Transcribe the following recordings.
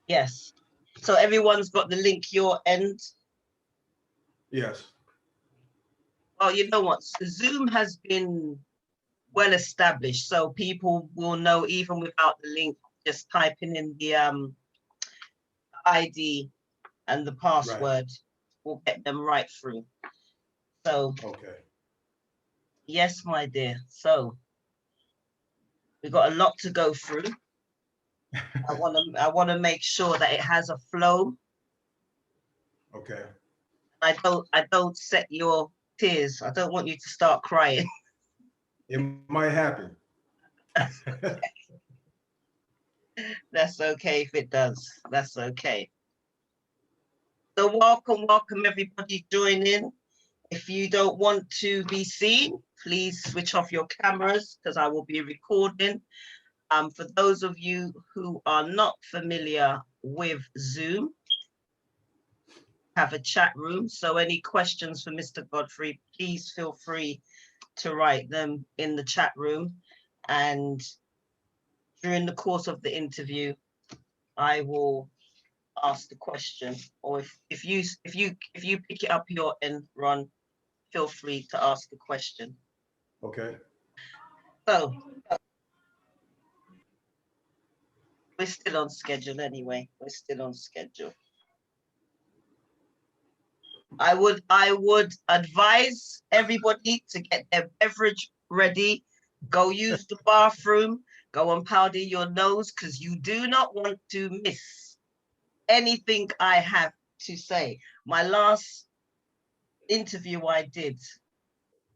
Yes. So everyone's got the link your end. Yes. Oh, you know what? Zoom has been well established, so people will know even without the link, just typing in the ID and the password will get them right through. So Okay. yes, my dear. So we've got a lot to go through. I want to make sure that it has a flow. Okay. I don't set your tears. I don't want you to start crying. It might happen. That's okay if it does. That's okay. So welcome everybody join in. If you don't want to be seen, please switch off your cameras because I will be recording. For those of you who are not familiar with Zoom, have a chat room. So any questions for Mr. Godfrey, please feel free to write them in the chat room. And during the course of the interview, I will ask the question. Or if you pick it up your end, Ron, feel free to ask the question. Okay. So we're still on schedule anyway. We're still on schedule. I would advise everybody to get their beverage ready, go use the bathroom, go and powder your nose, because you do not want to miss anything I have to say. My last interview I did,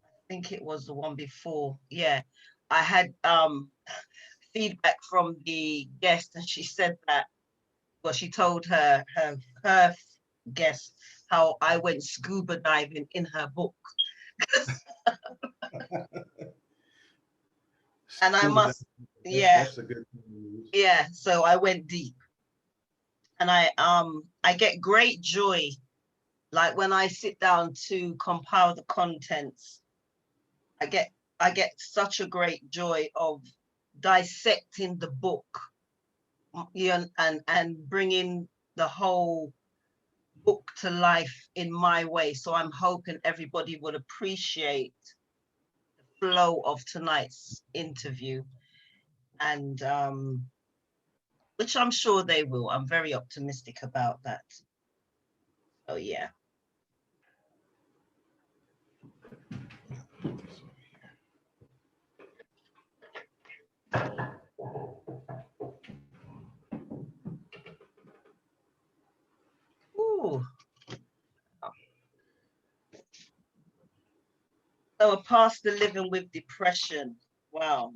I think it was the one before. Yeah, I had feedback from the guest, and she said that, well, she told her guest how I went scuba diving in her book. And I must, yeah, that's a good thing. yeah. So I went deep, and I get great joy, like when I sit down to compile the contents. I get such a great joy of dissecting the book, you know, and bringing the whole book to life in my way. So I'm hoping everybody would appreciate the flow of tonight's interview, and which I'm sure they will. I'm very optimistic about that. Oh yeah. Ooh. So a pastor living with depression. Wow,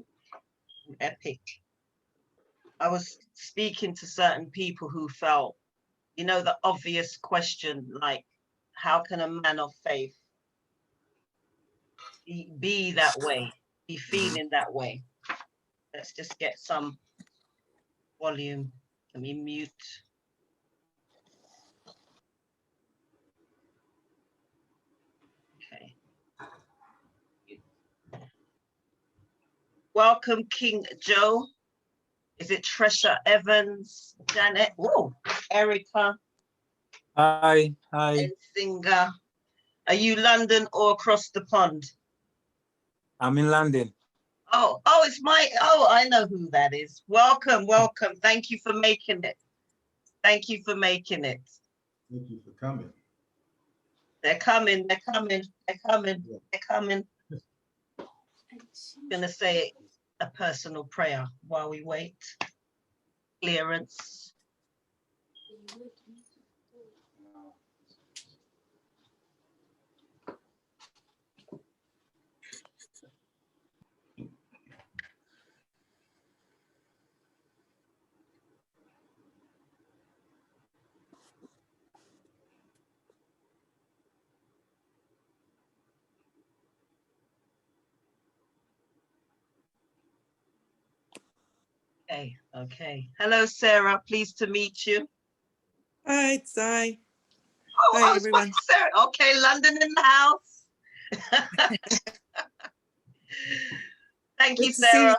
epic. I was speaking to certain people who felt, you know, the obvious question, like, how can a man of faith be that way, be feeling that way? Let's just get some volume. Let me mute. Okay. Welcome, King Joe. Is it Tresha Evans, Janet? Oh, Erica. Hi. And Singer. Are you London or across the pond? I'm in London. Oh, it's I know who that is. Welcome. Thank you for making it. Thank you for making it. Thank you for coming. They're coming. I'm gonna say a personal prayer while we wait. Clearance. Okay. Hello, Sarah. Pleased to meet you. Hi, it's I. Oh, Hi, everyone. Sarah. Okay, London in the house. Thank you, Sarah.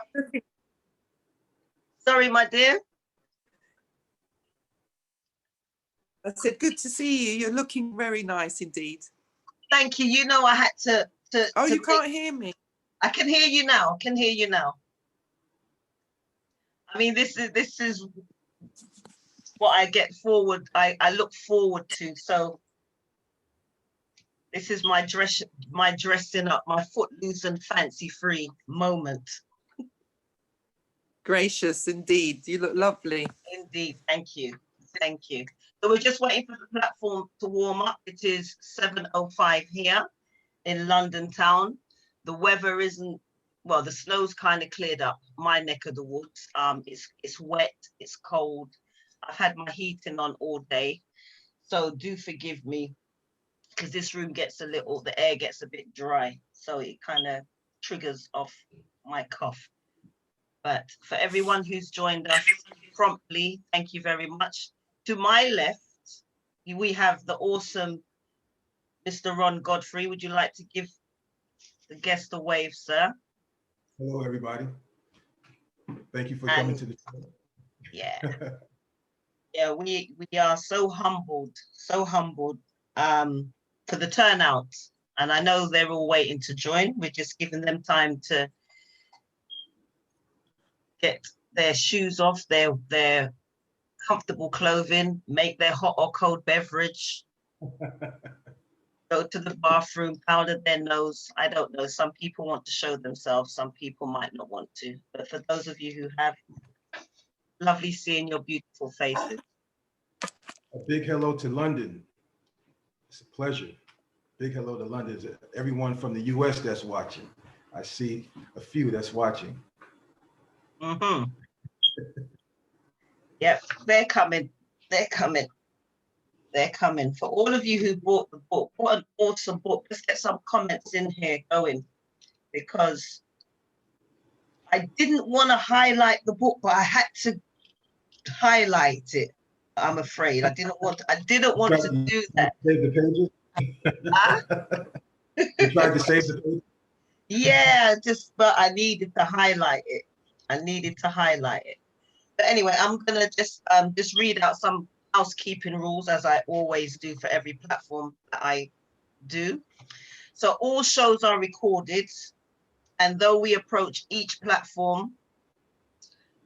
Sorry, my dear. I said, good to see you. You're looking very nice indeed. Thank you. You know, I had to. Oh, to you can't hear me. I can hear you now. Can hear you now. I mean, this is what I get forward. I look forward to. So this is my dressing up, my footloose and fancy free moment. Gracious indeed. You look lovely. Indeed. Thank you. Thank you. So we're just waiting for the platform to warm up. It is 7:05 here in London town. The weather isn't, well, the snow's kind of cleared up my neck of the woods. It's wet, it's cold. I've had my heating on all day. So do forgive me, because this room gets the air gets a bit dry. So it kind of triggers off my cough. But for everyone who's joined us promptly, thank you very much. To my left, we have the awesome Mr. Ron Godfrey. Would you like to give the guest a wave, sir? Hello, everybody. Thank you for coming to the show. Yeah. Yeah, we are so humbled for the turnout. And I know they're all waiting to join. We're just giving them time to get their shoes off, their comfortable clothing, make their hot or cold beverage, go to the bathroom, powder their nose. I don't know. Some people want to show themselves. Some people might not want to. But for those of you who have, lovely seeing your beautiful faces. A big hello to London. It's a pleasure. Big hello to London. Everyone from the US that's watching. I see a few that's watching. Mm-hmm. Yep, they're coming. They're coming. They're coming. For all of you who bought the book, what an awesome book. Let's get some comments in here going, because I didn't want to highlight the book, but I had to highlight it. I'm afraid I didn't want to do that. Save the pages? Huh? You tried to save the pages? Yeah, but I needed to highlight it. But anyway, I'm gonna just read out some housekeeping rules, as I always do for every platform that I do. So all shows are recorded, and though we approach each platform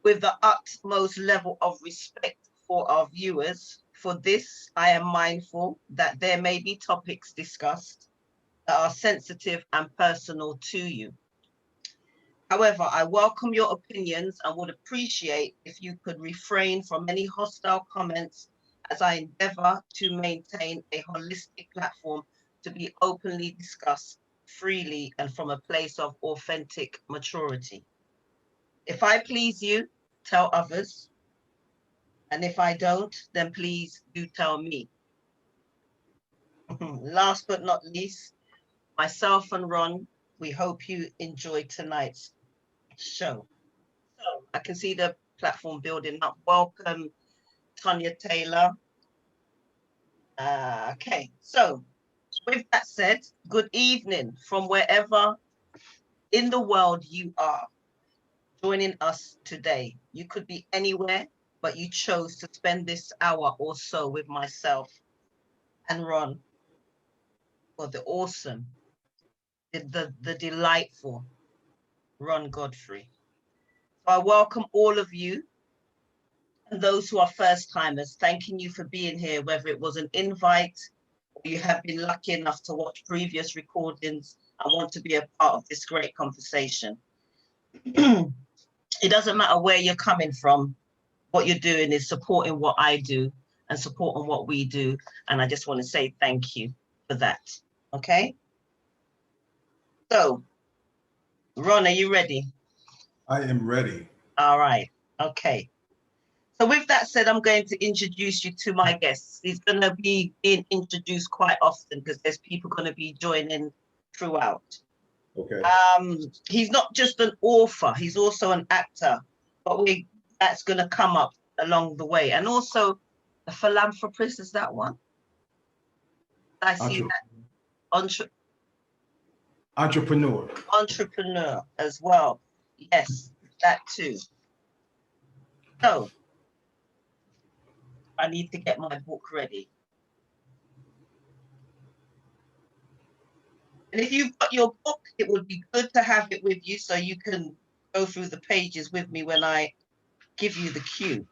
with the utmost level of respect for our viewers, for this I am mindful that there may be topics discussed that are sensitive and personal to you. However, I welcome your opinions and would appreciate if you could refrain from any hostile comments, as I endeavor to maintain a holistic platform to be openly discussed freely and from a place of authentic maturity. If I please you, tell others. And if I don't, then please do tell me. Last but not least, myself and Ron, we hope you enjoyed tonight's show. So I can see the platform building up. Welcome, Tonya Taylor. Okay, so with that said, good evening from wherever in the world you are joining us today. You could be anywhere, but you chose to spend this hour or so with myself and Ron for the awesome, the delightful Ron Godfrey. So I welcome all of you and those who are first timers, thanking you for being here, whether it was an invite or you have been lucky enough to watch previous recordings and want to be a part of this great conversation. It doesn't matter where you're coming from. What you're doing is supporting what I do and supporting what we do. And I just want to say thank you for that. Okay. So, Ron, are you ready? I am ready. All right. Okay. So with that said, I'm going to introduce you to my guests. He's going to be being introduced quite often because there's people going to be joining throughout. Okay. He's not just an author, he's also an actor, but that's going to come up along the way. And also a philanthropist, is that one? I see that. Entrepreneur as well. Yes, that too. So I need to get my book ready. And if you've got your book, it would be good to have it with you so you can go through the pages with me when I give you the cue.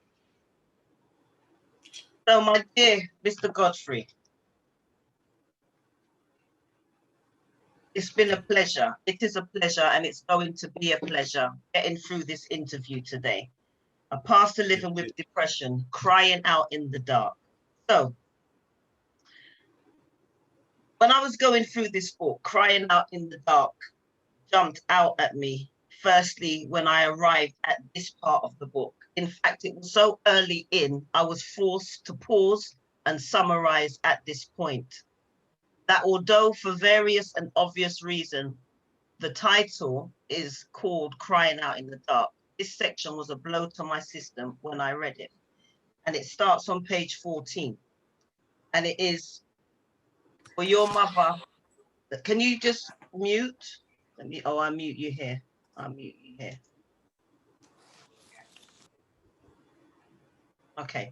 So, my dear Mr. Godfrey, it's been a pleasure. It is a pleasure, and it's going to be a pleasure getting through this interview today. A pastor living with depression, crying out in the dark. So, when I was going through this book, Crying Out in the Dark jumped out at me, firstly, when I arrived at this part of the book. In fact, it was so early in, I was forced to pause and summarize at this point. That although for various and obvious reasons, the title is called Crying Out in the Dark, this section was a blow to my system when I read it. And it starts on page 14. And it is, for your mother, can you just mute? I'll mute you here. I'll mute you here. Okay,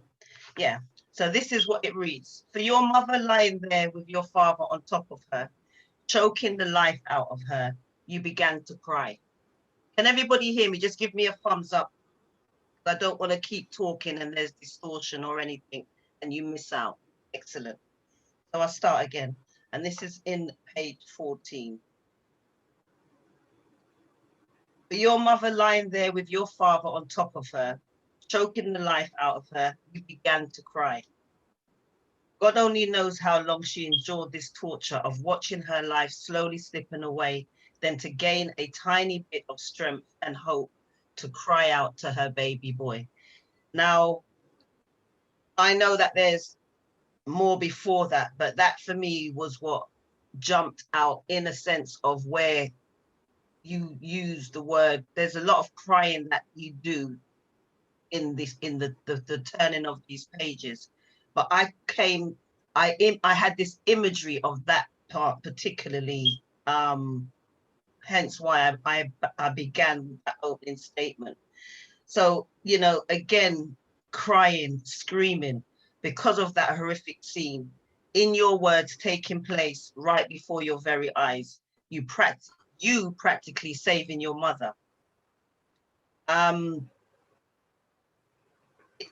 yeah. So this is what it reads. For your mother lying there with your father on top of her, choking the life out of her, you began to cry. Can everybody hear me? Just give me a thumbs up. I don't want to keep talking and there's distortion or anything and you miss out. Excellent. So I'll start again. And this is in page 14. For your mother lying there with your father on top of her, choking the life out of her, you began to cry. God only knows how long she endured this torture of watching her life slowly slipping away, then to gain a tiny bit of strength and hope to cry out to her baby boy. Now, I know that there's more before that, but that for me was what jumped out in a sense of where you use the word. There's a lot of crying that you do in this, in the turning of these pages, but I had this imagery of that part particularly, hence why I began with that opening statement. So, you know, again, crying, screaming because of that horrific scene, in your words, taking place right before your very eyes, you practically saving your mother.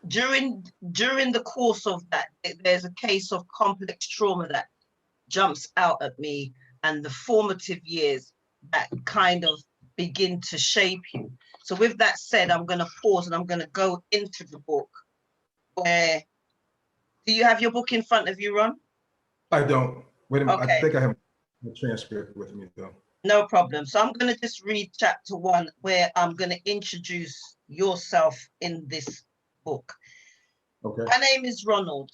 During the course of that, there's a case of complex trauma that jumps out at me, and the formative years that kind of begin to shape you. So with that said, I'm going to pause and I'm going to go into the book. Where, do you have your book in front of you, Ron? I don't. Wait a minute. Okay. I think I have the transcript with me though. No problem. So I'm going to just read chapter 1, where I'm going to introduce yourself in this book. Okay. My name is Ronald,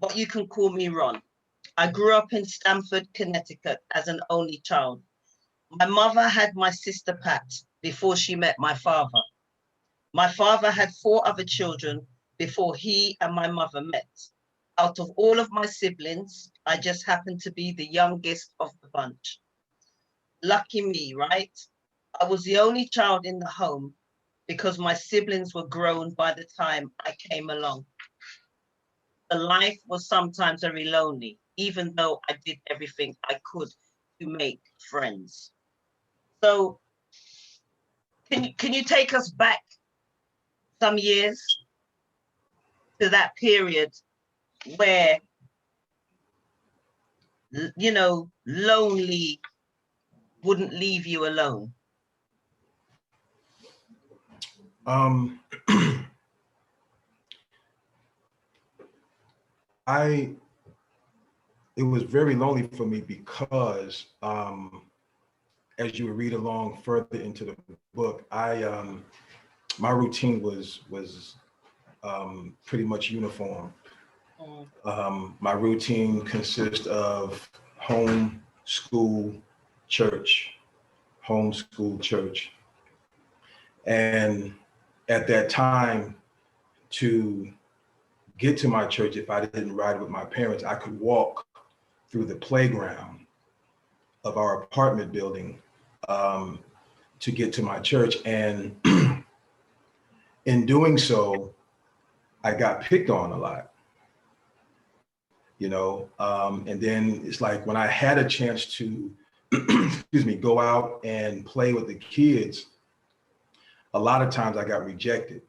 but you can call me Ron. I grew up in Stamford, Connecticut as an only child. My mother had my sister Pat before she met my father. My father had 4 other children before he and my mother met. Out of all of my siblings, I just happened to be the youngest of the bunch. Lucky me, right? I was the only child in the home because my siblings were grown by the time I came along. The life was sometimes very lonely, even though I did everything I could to make friends. So can you take us back some years to that period where, you know, lonely wouldn't leave you alone? It was very lonely for me because as you read along further into the book, my routine was pretty much uniform. My routine consists of home, school, church, home, school, church. And at that time, to get to my church, if I didn't ride with my parents, I could walk through the playground of our apartment building to get to my church. And in doing so, I got picked on a lot, you know, and then it's like when I had a chance to excuse me, go out and play with the kids, a lot of times I got rejected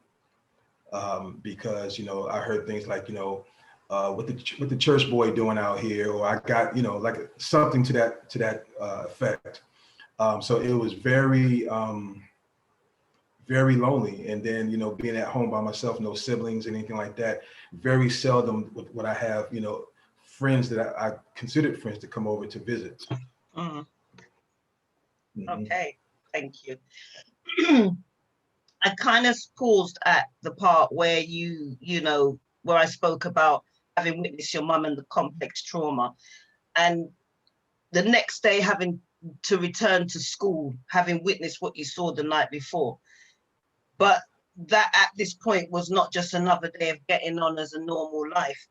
because, you know, I heard things like, you know, what the church boy doing out here, or I got, you know, like something to that effect. So it was very, very lonely. And then, you know, being at home by myself, no siblings, anything like that. Very seldom would I have, you know, friends that I considered friends to come over to visit. Mm. Mhm. Okay, thank you. I kind of paused at the part where you know, where I spoke about having witnessed your mum and the complex trauma, and the next day having to return to school, having witnessed what you saw the night before. But that at this point was not just another day of getting on as a normal life,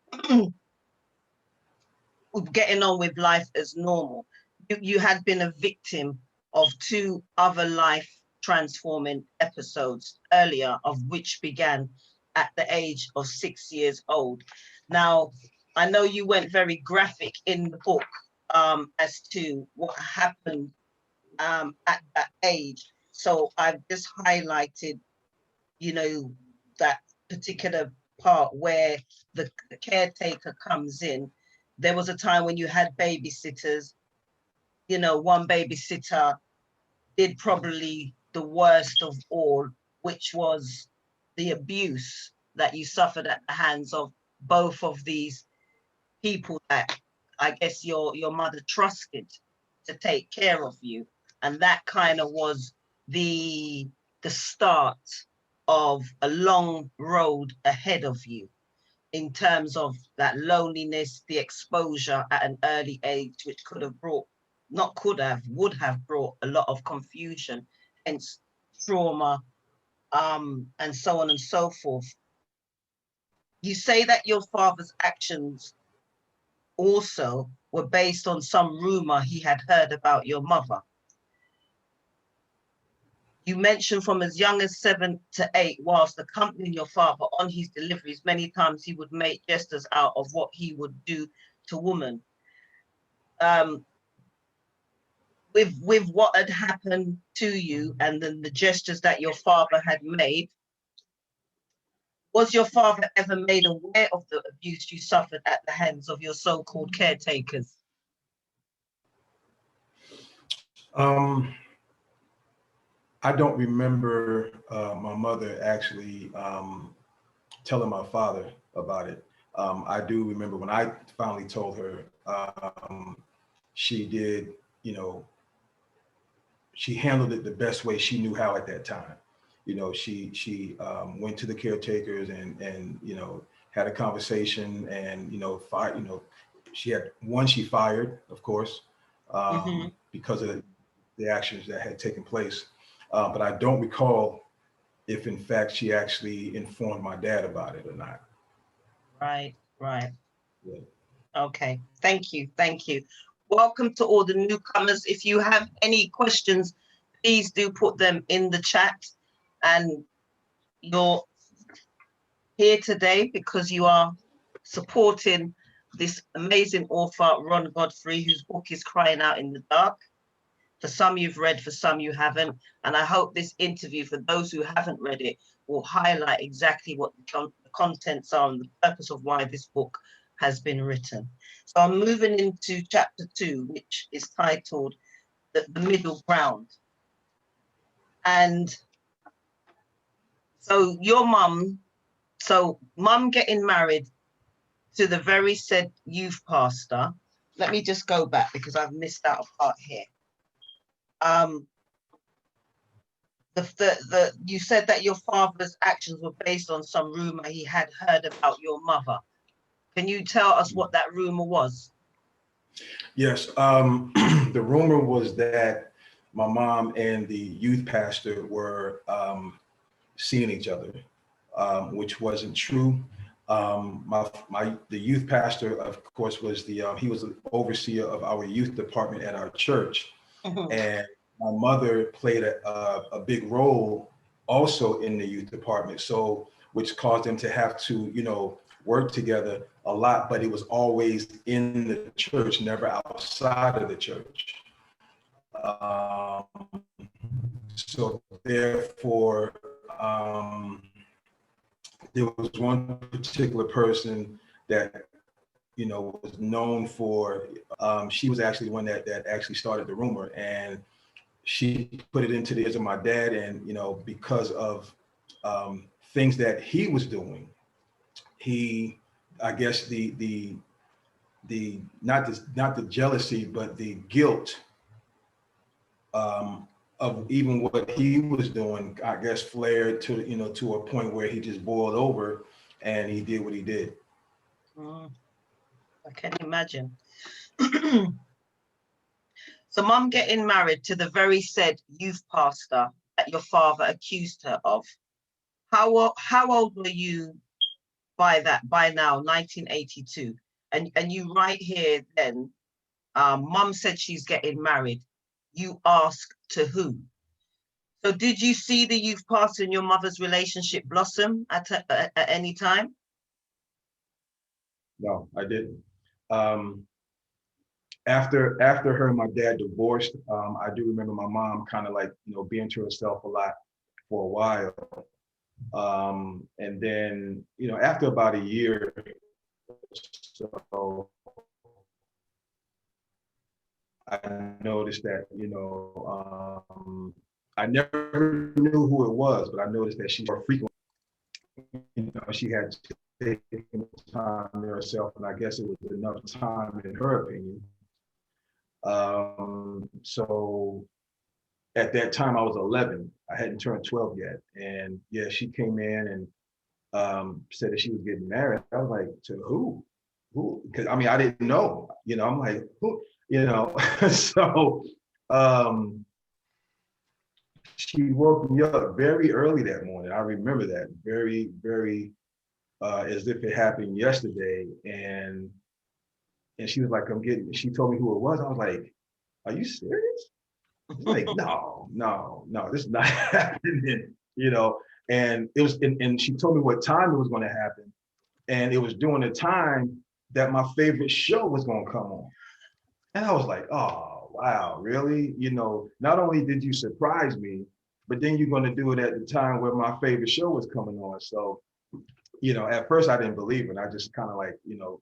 getting on with life as normal. You had been a victim of 2 other life transforming episodes earlier, of which began at the age of 6 years old. Now, I know you went very graphic in the book as to what happened at that age. So I've just highlighted, you know, that particular part where the caretaker comes in. There was a time when you had babysitters. You know, one babysitter did probably the worst of all, which was the abuse that you suffered at the hands of both of these people that I guess your mother trusted to take care of you. And that kind of was the start of a long road ahead of you in terms of that loneliness, the exposure at an early age, which could have brought, not could have, would have brought a lot of confusion, hence trauma, and so on and so forth. You say that your father's actions also were based on some rumor he had heard about your mother. You mentioned from as young as 7 to 8, whilst accompanying your father on his deliveries, many times he would make gestures out of what he would do to women. With what had happened to you and then the gestures that your father had made, was your father ever made aware of the abuse you suffered at the hands of your so-called caretakers? I don't remember my mother actually telling my father about it. I do remember when I finally told her, she did, you know, she handled it the best way she knew how at that time. You know, she went to the caretakers and you know, had a conversation and, you know, fired, you know, she fired, of course, because of the actions that had taken place. But I don't recall if in fact she actually informed my dad about it or not. Right, right. Yeah. Okay, thank you, thank you. Welcome to all the newcomers. If you have any questions, please do put them in the chat. And you're here today because you are supporting this amazing author, Ron Godfrey, whose book is Crying Out in the Dark. For some you've read, for some you haven't. And I hope this interview, for those who haven't read it, will highlight exactly what the contents are and the purpose of why this book has been written. So I'm moving into chapter 2, which is titled The Middle Ground. And so your mum, mum getting married to the very said youth pastor. Let me just go back because I've missed out a part here. You said that your father's actions were based on some rumor he had heard about your mother. Can you tell us what that rumor was? Yes, the rumor was that my mom and the youth pastor were seeing each other, which wasn't true. The youth pastor, of course, was he was the overseer of our youth department at our church, and my mother played a big role also in the youth department. So, which caused them to have to, you know, work together a lot, but it was always in the church, never outside of the church. Um, so therefore, there was one particular person that, you know, was known for, she was actually the one that actually started the rumor, and she put it into the ears of my dad. And, you know, because of things that he was doing, he, I guess the not the jealousy, but the guilt of even what he was doing, I guess, flared to, you know, to a point where he just boiled over and he did what he did. I can imagine. So mom getting married to the very said youth pastor that your father accused her of. How old were you by now, 1982? And you right here then, mom said she's getting married. You ask to who? So did you see the youth pastor and your mother's relationship blossom at any time? No, I didn't. After her and my dad divorced, I do remember my mom kind of like, you know, being to herself a lot for a while. And then, you know, after about a year or so, I noticed that, you know, I never knew who it was, but I noticed that she more frequently, you know, she had taken time to herself, and I guess it was enough time in her opinion. So at that time I was 11. I hadn't turned 12 yet, and yeah, she came in and said that she was getting married. I was like, to who? Who? Because I mean, I didn't know. You know, I'm like, who? You know, so she woke me up very early that morning. I remember that very, very as if it happened yesterday. And she was like, she told me who it was. I was like, are you serious? Like, no, this is not happening, you know. And it was, and she told me what time it was going to happen. And it was during the time that my favorite show was going to come on. And I was like, oh, wow, really? You know, not only did you surprise me, but then you're going to do it at the time where my favorite show was coming on. So, you know, at first I didn't believe it. I just kind of like, you know,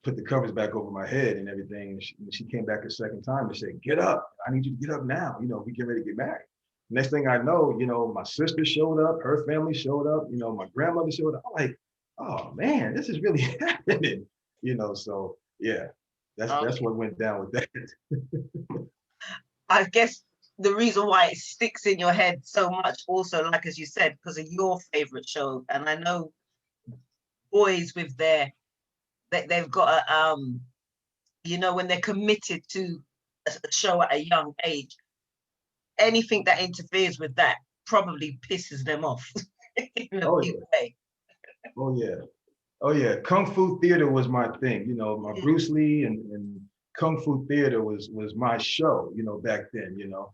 put the covers back over my head and everything. And she came back a second time and said, get up. I need you to get up now. You know, we get ready to get married. Next thing I know, you know, my sister showed up, her family showed up, you know, my grandmother showed up. I'm like, oh man, this is really happening. You know, so yeah, that's what went down with that. I guess the reason why it sticks in your head so much also, like as you said, because of your favorite show. And I know boys with they've got a you know, when they're committed to a show at a young age, anything that interferes with that probably pisses them off. In a big way. Oh yeah. Oh yeah. Kung Fu theater was my thing. You know, my Bruce Lee and Kung Fu theater was my show, you know, back then, you know.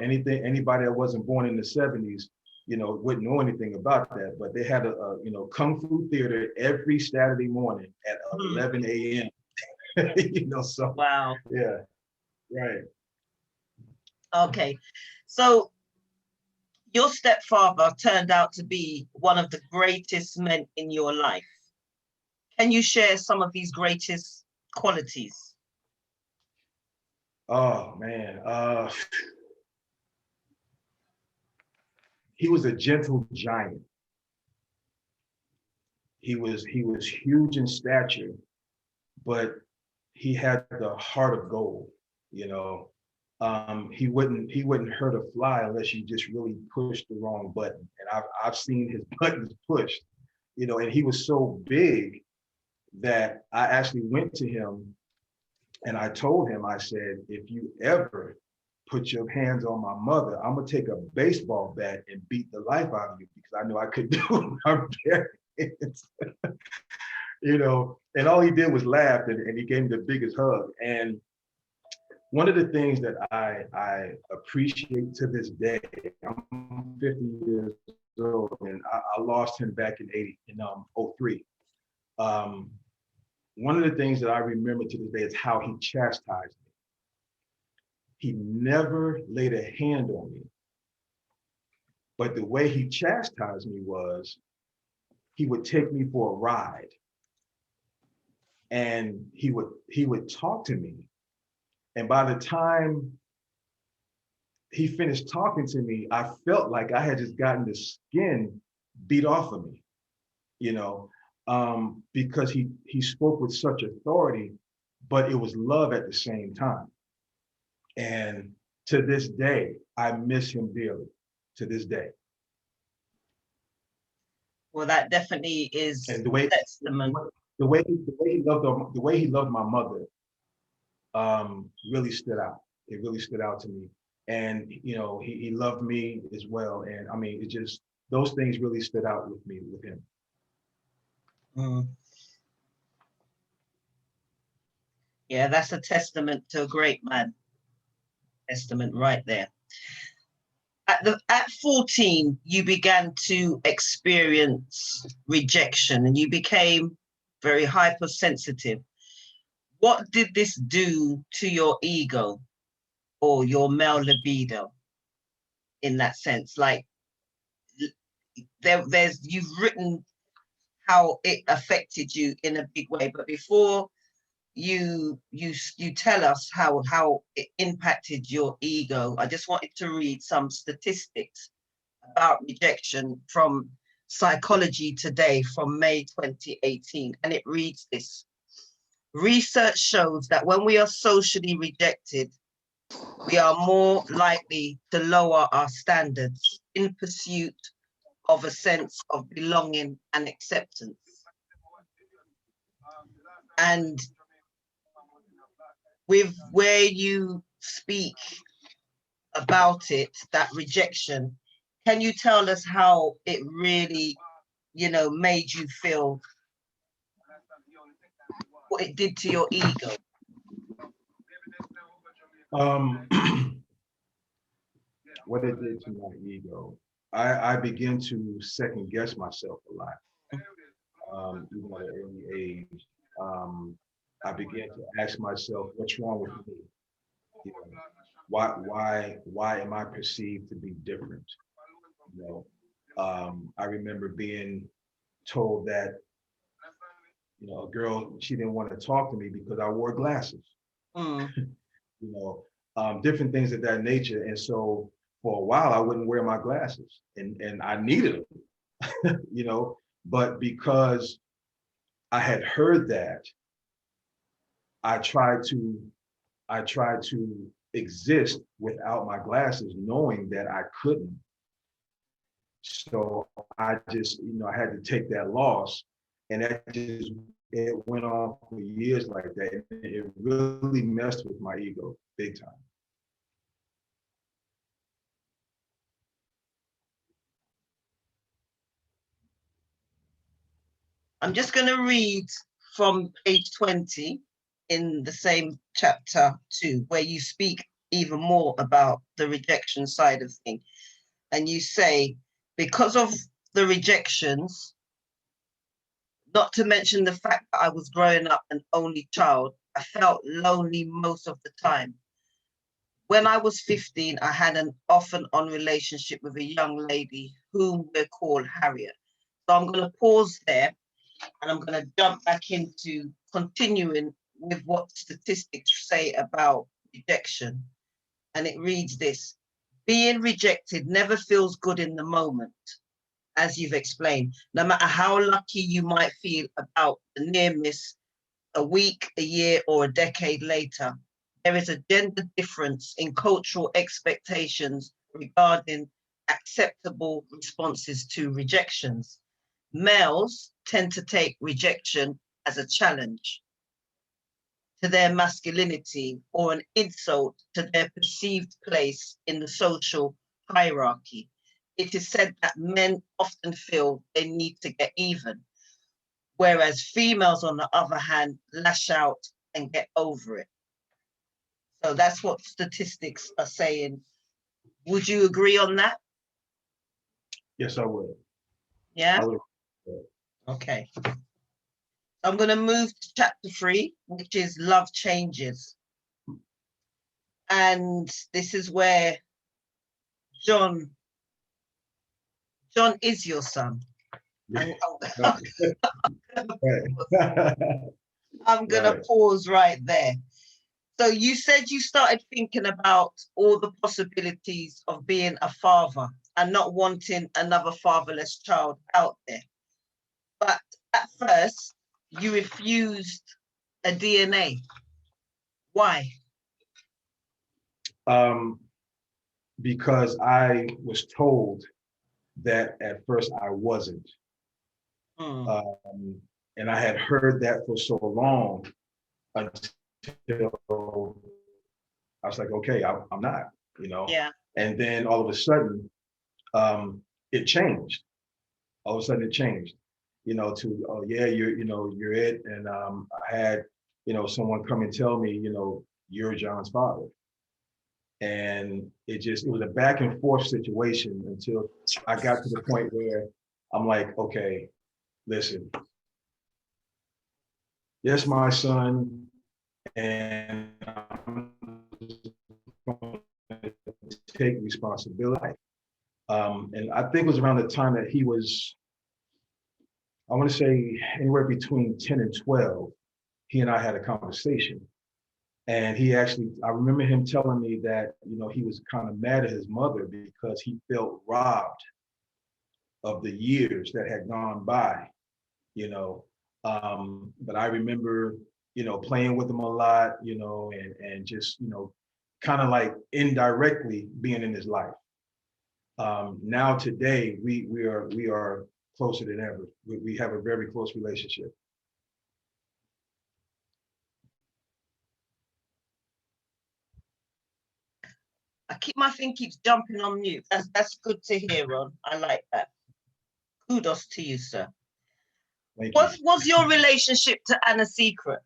Anybody that wasn't born in the 70s, you know, wouldn't know anything about that, but they had a you know, Kung Fu theater every Saturday morning at 11 a.m. You know, so wow. Yeah, right. Okay, so your stepfather turned out to be one of the greatest men in your life. Can you share some of these greatest qualities? Oh man, he was a gentle giant. He was huge in stature, but he had the heart of gold. You know, he wouldn't hurt a fly unless you just really pushed the wrong button. And I've seen his buttons pushed. You know, and he was so big that I actually went to him and I told him, I said, if you ever put your hands on my mother, I'm gonna take a baseball bat and beat the life out of you, because I know I could do it with my bare hands. You know, and all he did was laugh, and he gave me the biggest hug. And one of the things that I appreciate to this day, I'm 50 years old, and I lost him back in 03. One of the things that I remember to this day is how he chastised me. he never laid a hand on me. But the way he chastised me was he would take me for a ride, and he would talk to me. And by the time he finished talking to me, I felt like I had just gotten the skin beat off of me, you know, because he spoke with such authority, but it was love at the same time. And to this day, I miss him dearly, to this day. Well, that definitely is And the way testament. the way he loved my mother really stood out. It really stood out to me. And you know, he loved me as well. And I mean, it just, those things really stood out with me, with him. Mm. Yeah, that's a testament to a great man. Testament right there. At 14, you began to experience rejection and you became very hypersensitive. What did this do to your ego or your male libido in that sense? Like there's you've written how it affected you in a big way, but before you tell us how it impacted your ego, I just wanted to read some statistics about rejection from Psychology Today from May 2018, and it reads this: research shows that when we are socially rejected, we are more likely to lower our standards in pursuit of a sense of belonging and acceptance. And with where you speak about it, that rejection, can you tell us how it really, you know, made you feel, what it did to your ego? What it did to my ego, I began to second guess myself a lot, even at an early age. I began to ask myself, what's wrong with me? You know, why am I perceived to be different? You know, I remember being told that, you know, a girl, she didn't want to talk to me because I wore glasses. Mm. You know, different things of that nature. And so for a while, I wouldn't wear my glasses, and I needed them, you know, but because I had heard that, I tried to exist without my glasses, knowing that I couldn't. So I just, you know, I had to take that loss, and it went on for years like that. It really messed with my ego big time. I'm just going to read from page 20 in the same chapter 2, where you speak even more about the rejection side of things. And you say, because of the rejections, not to mention the fact that I was growing up an only child, I felt lonely most of the time. When I was 15, I had an off and on relationship with a young lady whom we call Harriet. So I'm going to pause there, and I'm going to jump back into continuing with what statistics say about rejection. And it reads this: being rejected never feels good in the moment, as you've explained, no matter how lucky you might feel about the near miss a week, a year, or a decade later. There is a gender difference in cultural expectations regarding acceptable responses to rejections. Males tend to take rejection as a challenge to their masculinity or an insult to their perceived place in the social hierarchy. It is said that men often feel they need to get even, whereas females, on the other hand, lash out and get over it. So that's what statistics are saying. Would you agree on that? Yes, I would. Yeah? I would. Okay. I'm going to move to chapter 3, which is Love Changes. And this is where John is your son. Yeah. I'm gonna Right. pause right there. So you said you started thinking about all the possibilities of being a father and not wanting another fatherless child out there. But at first, you refused a DNA. Why? Because I was told that at first I wasn't. And I had heard that for so long until I was like, okay, I'm not, you know? Yeah. And then all of a sudden, it changed. All of a sudden it changed, you know, to, oh yeah, you're it. And I had, someone come and tell me, you're John's father. And it was a back and forth situation until I got to the point where I'm like, okay, listen, yes, my son, and I'm going to take responsibility. And I think it was around the time that he was, I want to say anywhere between 10 and 12, he and I had a conversation. And I remember him telling me that, he was kind of mad at his mother because he felt robbed of the years that had gone by, But I remember, playing with him a lot, and just, kind of like indirectly being in his life. Now today, we are closer than ever. We have a very close relationship. My thing keeps jumping on mute. That's good to hear, Ron. I like that. Kudos to you, sir. Thank you. Was your relationship to Anna secret?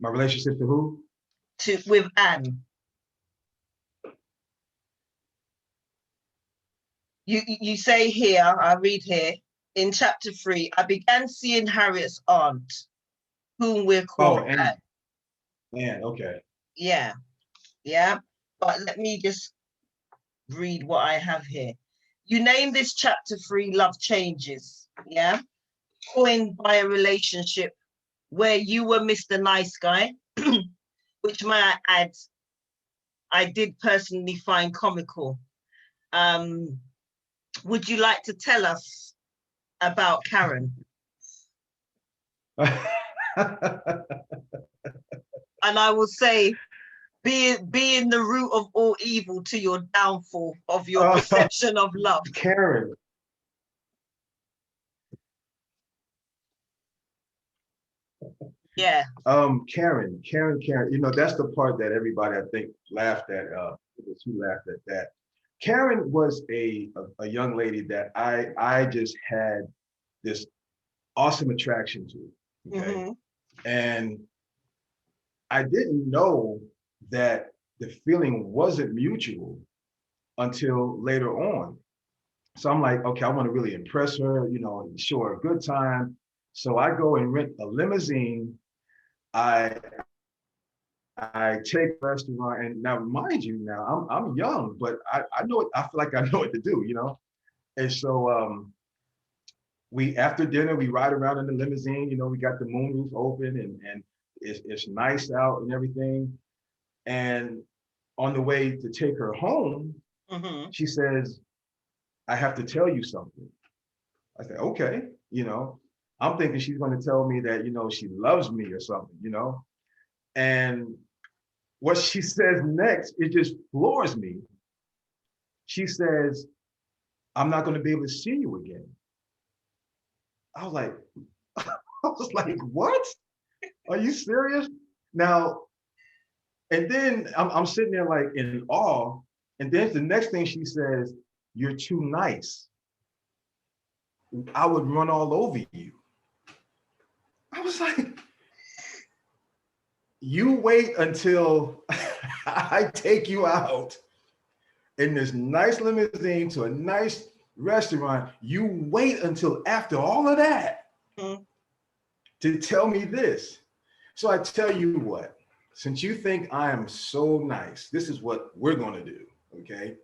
My relationship to who? With Anne. You say here, I read here, in chapter 3, I began seeing Harriet's aunt, whom we're calling Anne. Anne, okay. Yeah. But let me just read what I have here. You name this chapter 3, Love Changes, yeah? Coined by a relationship where you were Mr. Nice Guy, which may I add, I did personally find comical. Would you like to tell us about Karen? And I will say, being the root of all evil to your downfall of your perception of love. Karen. Yeah. Karen. That's the part that everybody, I think, laughed at. She laughed at that. Karen was a young lady that I just had this awesome attraction to. Okay. Mm-hmm. And I didn't know that the feeling wasn't mutual until later on. So I'm like, okay, I want to really impress her, show her a good time. So I go and rent a limousine. I take a restaurant, and now mind you, now I'm young, but I know it. I feel like I know what to do, And so we, after dinner, we ride around in the limousine. We got the moonroof open, and it's nice out and everything. And on the way to take her home, mm-hmm. She says, I have to tell you something. I said, okay, I'm thinking she's going to tell me that, she loves me or something, And what she says next, it just floors me. She says, I'm not going to be able to see you again. I was like, what? Are you serious? Now, and then I'm sitting there like in awe. And then the next thing she says, you're too nice. I would run all over you. I was like, you wait until I take you out in this nice limousine to a nice restaurant. You wait until after all of that to tell me this. So I tell you what, since you think I am so nice, this is what we're going to do. Okay.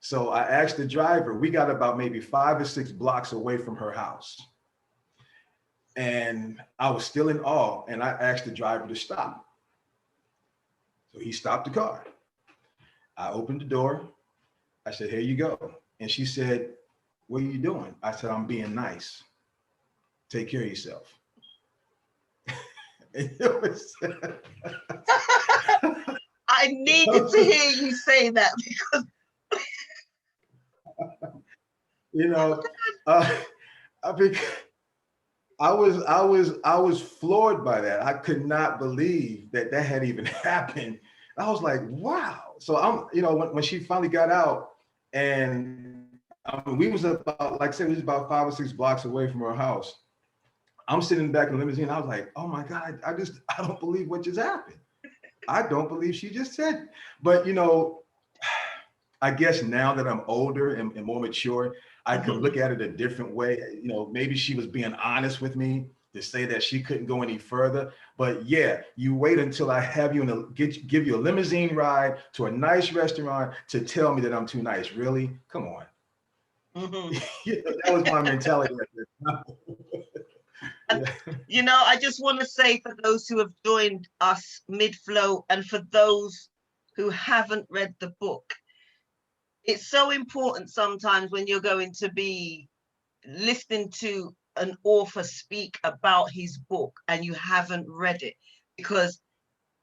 So I asked the driver, we got about maybe 5 or 6 blocks away from her house. And I was still in awe. And I asked the driver to stop. So he stopped the car. I opened the door. I said, here you go. And she said, what are you doing? I said, I'm being nice. Take care of yourself. It was, I needed to hear you say that because you know, I think I was floored by that. I could not believe that that had even happened. I was like, wow. So I'm, you know, when she finally got out, and I mean, we was about, like I said, we was about 5 or 6 blocks away from her house. I'm sitting back in the limousine. I was like, oh my God, I don't believe what just happened. I don't believe she just said. But, you know, I guess now that I'm older and more mature, I could look at it a different way. You know, maybe she was being honest with me to say that she couldn't go any further. But yeah, you wait until I have you give you a limousine ride to a nice restaurant to tell me that I'm too nice. Really? Come on. You know, that was my mentality at the time. And, you know, I just want to say for those who have joined us mid-flow and for those who haven't read the book, it's so important sometimes when you're going to be listening to an author speak about his book and you haven't read it, because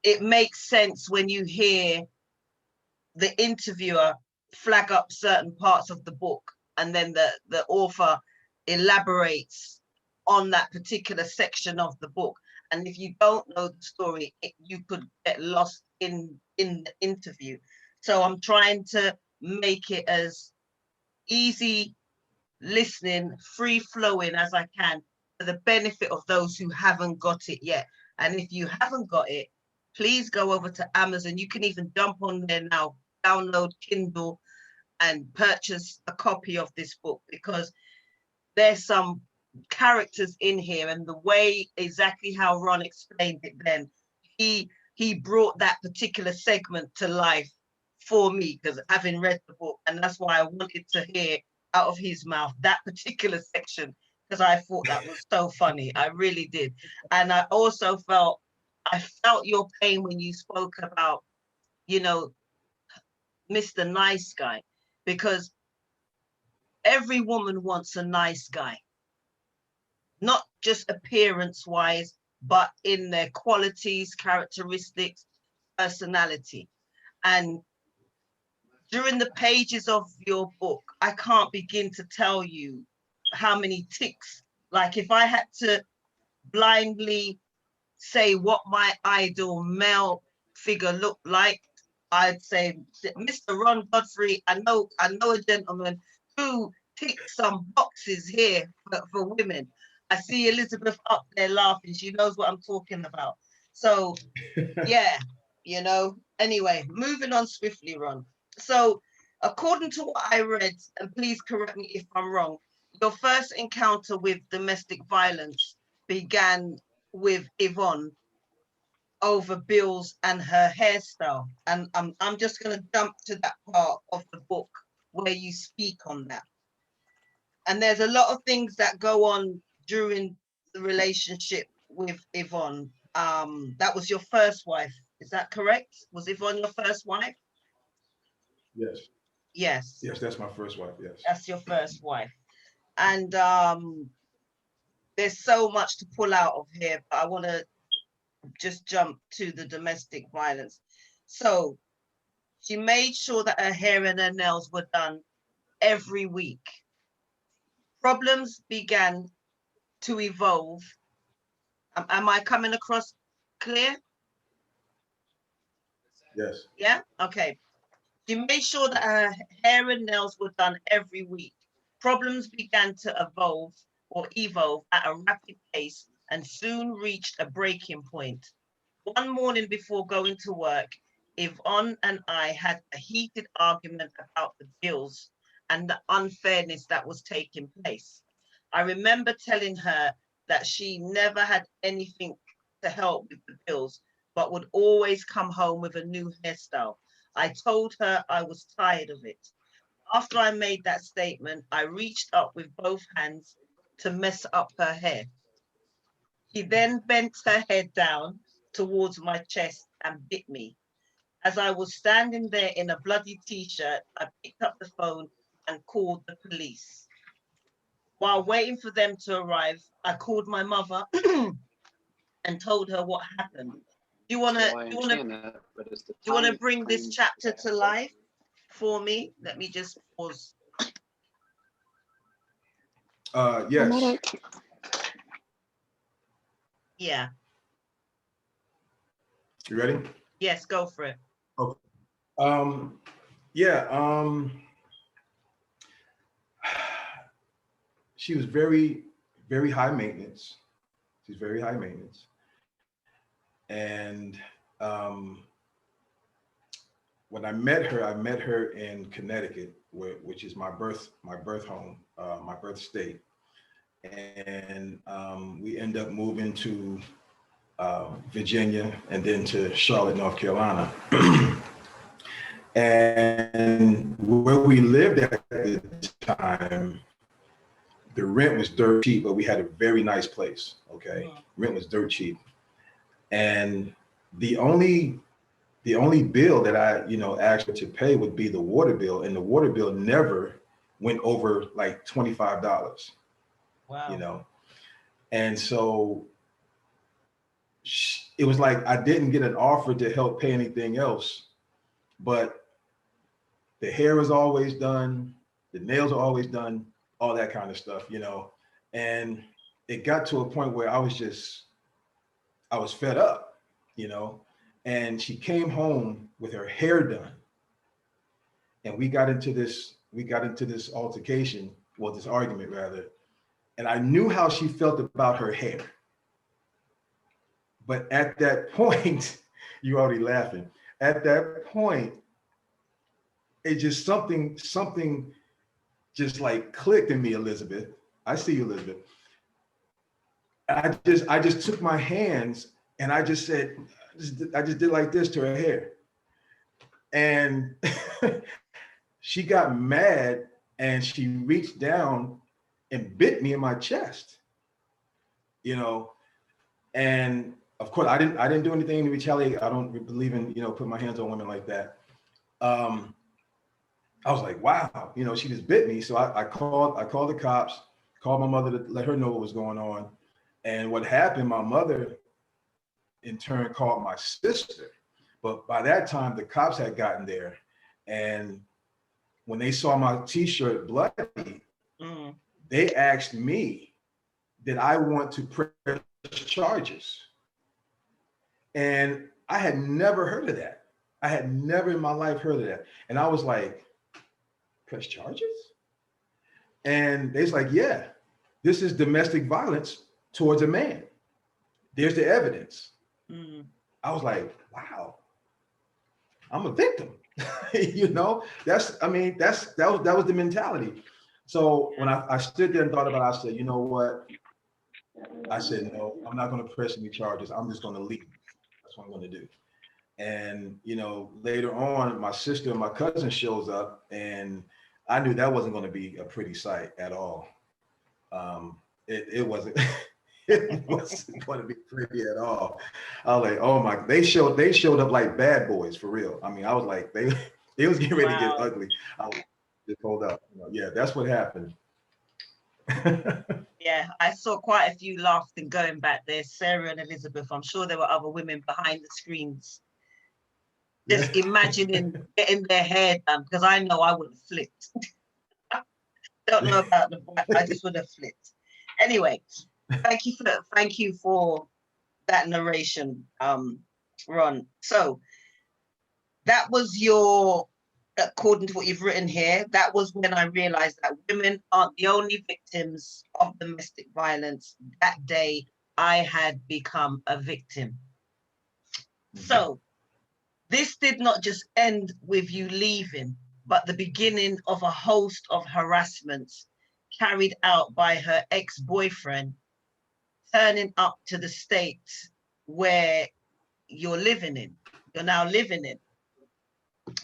it makes sense when you hear the interviewer flag up certain parts of the book and then the author elaborates on that particular section of the book. And if you don't know the story, you could get lost in the interview. So I'm trying to make it as easy listening, free flowing as I can for the benefit of those who haven't got it yet. And if you haven't got it, please go over to Amazon. You can even jump on there now, download Kindle and purchase a copy of this book, because there's some characters in here, and the way exactly how Ron explained it then, he brought that particular segment to life for me, because having read the book, and that's why I wanted to hear out of his mouth that particular section, because I thought that was so funny. I really did. And I also felt your pain when you spoke about, you know, Mr. Nice Guy, because every woman wants a nice guy, not just appearance wise, but in their qualities, characteristics, personality. And during the pages of your book, I can't begin to tell you how many ticks. Like if I had to blindly say what my ideal male figure looked like, I'd say, Mr. Ron Godfrey, I know a gentleman who ticks some boxes here for women. I see Elizabeth up there laughing. She knows what I'm talking about. So yeah, you know, anyway, moving on swiftly, Ron. So according to what I read, and please correct me if I'm wrong, your first encounter with domestic violence began with Yvonne over bills and her hairstyle. And I'm just going to jump to that part of the book where you speak on that. And there's a lot of things that go on during the relationship with Yvonne. That was your first wife, is that correct? Was Yvonne your first wife? Yes. Yes. Yes, that's my first wife. Yes. That's your first wife. And there's so much to pull out of here, but I want to just jump to the domestic violence. So she made sure that her hair and her nails were done every week. Problems began to evolve. Am I coming across clear? Yes. Yeah, okay. She made sure that her hair and nails were done every week. Problems began to evolve at a rapid pace and soon reached a breaking point. One morning before going to work, Yvonne and I had a heated argument about the bills and the unfairness that was taking place. I remember telling her that she never had anything to help with the bills, but would always come home with a new hairstyle. I told her I was tired of it. After I made that statement, I reached up with both hands to mess up her hair. She then bent her head down towards my chest and bit me. As I was standing there in a bloody t-shirt, I picked up the phone and called the police. While waiting for them to arrive, I called my mother and told her what happened. Do you want to bring this chapter to life for me? Let me just pause. Yes. Yeah. You ready? Yes, go for it. Okay. Yeah. She was very, very high maintenance. She's very high maintenance. And when I met her in Connecticut, which is my birth home, my birth state. And we end up moving to Virginia and then to Charlotte, North Carolina. And where we lived at the time, the rent was dirt cheap, but we had a very nice place, okay? Rent was dirt cheap. And the only bill that I, asked her to pay would be the water bill, and the water bill never went over like $25. Wow. And so it was like I didn't get an offer to help pay anything else, but the hair is always done, the nails are always done, all that kind of stuff, and it got to a point where I was fed up, and she came home with her hair done, and we got into this altercation, well, this argument rather, and I knew how she felt about her hair. But at that point, you're already laughing. At that point, it just something just like clicked in me, Elizabeth. I see you, Elizabeth. I just took my hands and I just said, I just did like this to her hair. And she got mad and she reached down and bit me in my chest, and of course I didn't do anything to retaliate. I don't believe in, putting my hands on women like that. I was like, wow, she just bit me. So I called the cops, called my mother to let her know what was going on. And what happened, my mother in turn called my sister. But by that time, the cops had gotten there. And when they saw my t-shirt bloody, they asked me, did I want to press charges? And I had never heard of that. I had never in my life heard of that. And I was like, press charges? And they's like, yeah, this is domestic violence towards a man. There's the evidence. I was like, wow, I'm a victim. That was the mentality. So when I stood there and thought about it, I said, you know what? I said, no, I'm not going to press any charges. I'm just going to leave. That's what I'm going to do. And, later on, my sister and my cousin shows up, and I knew that wasn't going to be a pretty sight at all. It wasn't. It wasn't going to be pretty at all. I was like, oh my! They showed up like bad boys for real. I mean, I was like, they was getting ready to get ugly. I was just hold up. Yeah, that's what happened. Yeah, I saw quite a few laughing going back there, Sarah and Elizabeth. I'm sure there were other women behind the screens just imagining getting their hair done, because I know I would have flipped. Don't know about the black, I just would have flipped. Anyway, thank you for that narration, Ron. So that was according to what you've written here, that was when I realized that women aren't the only victims of domestic violence. That day, I had become a victim. So this did not just end with you leaving, but the beginning of a host of harassments carried out by her ex-boyfriend, turning up to the States where you're living in, you're now living in.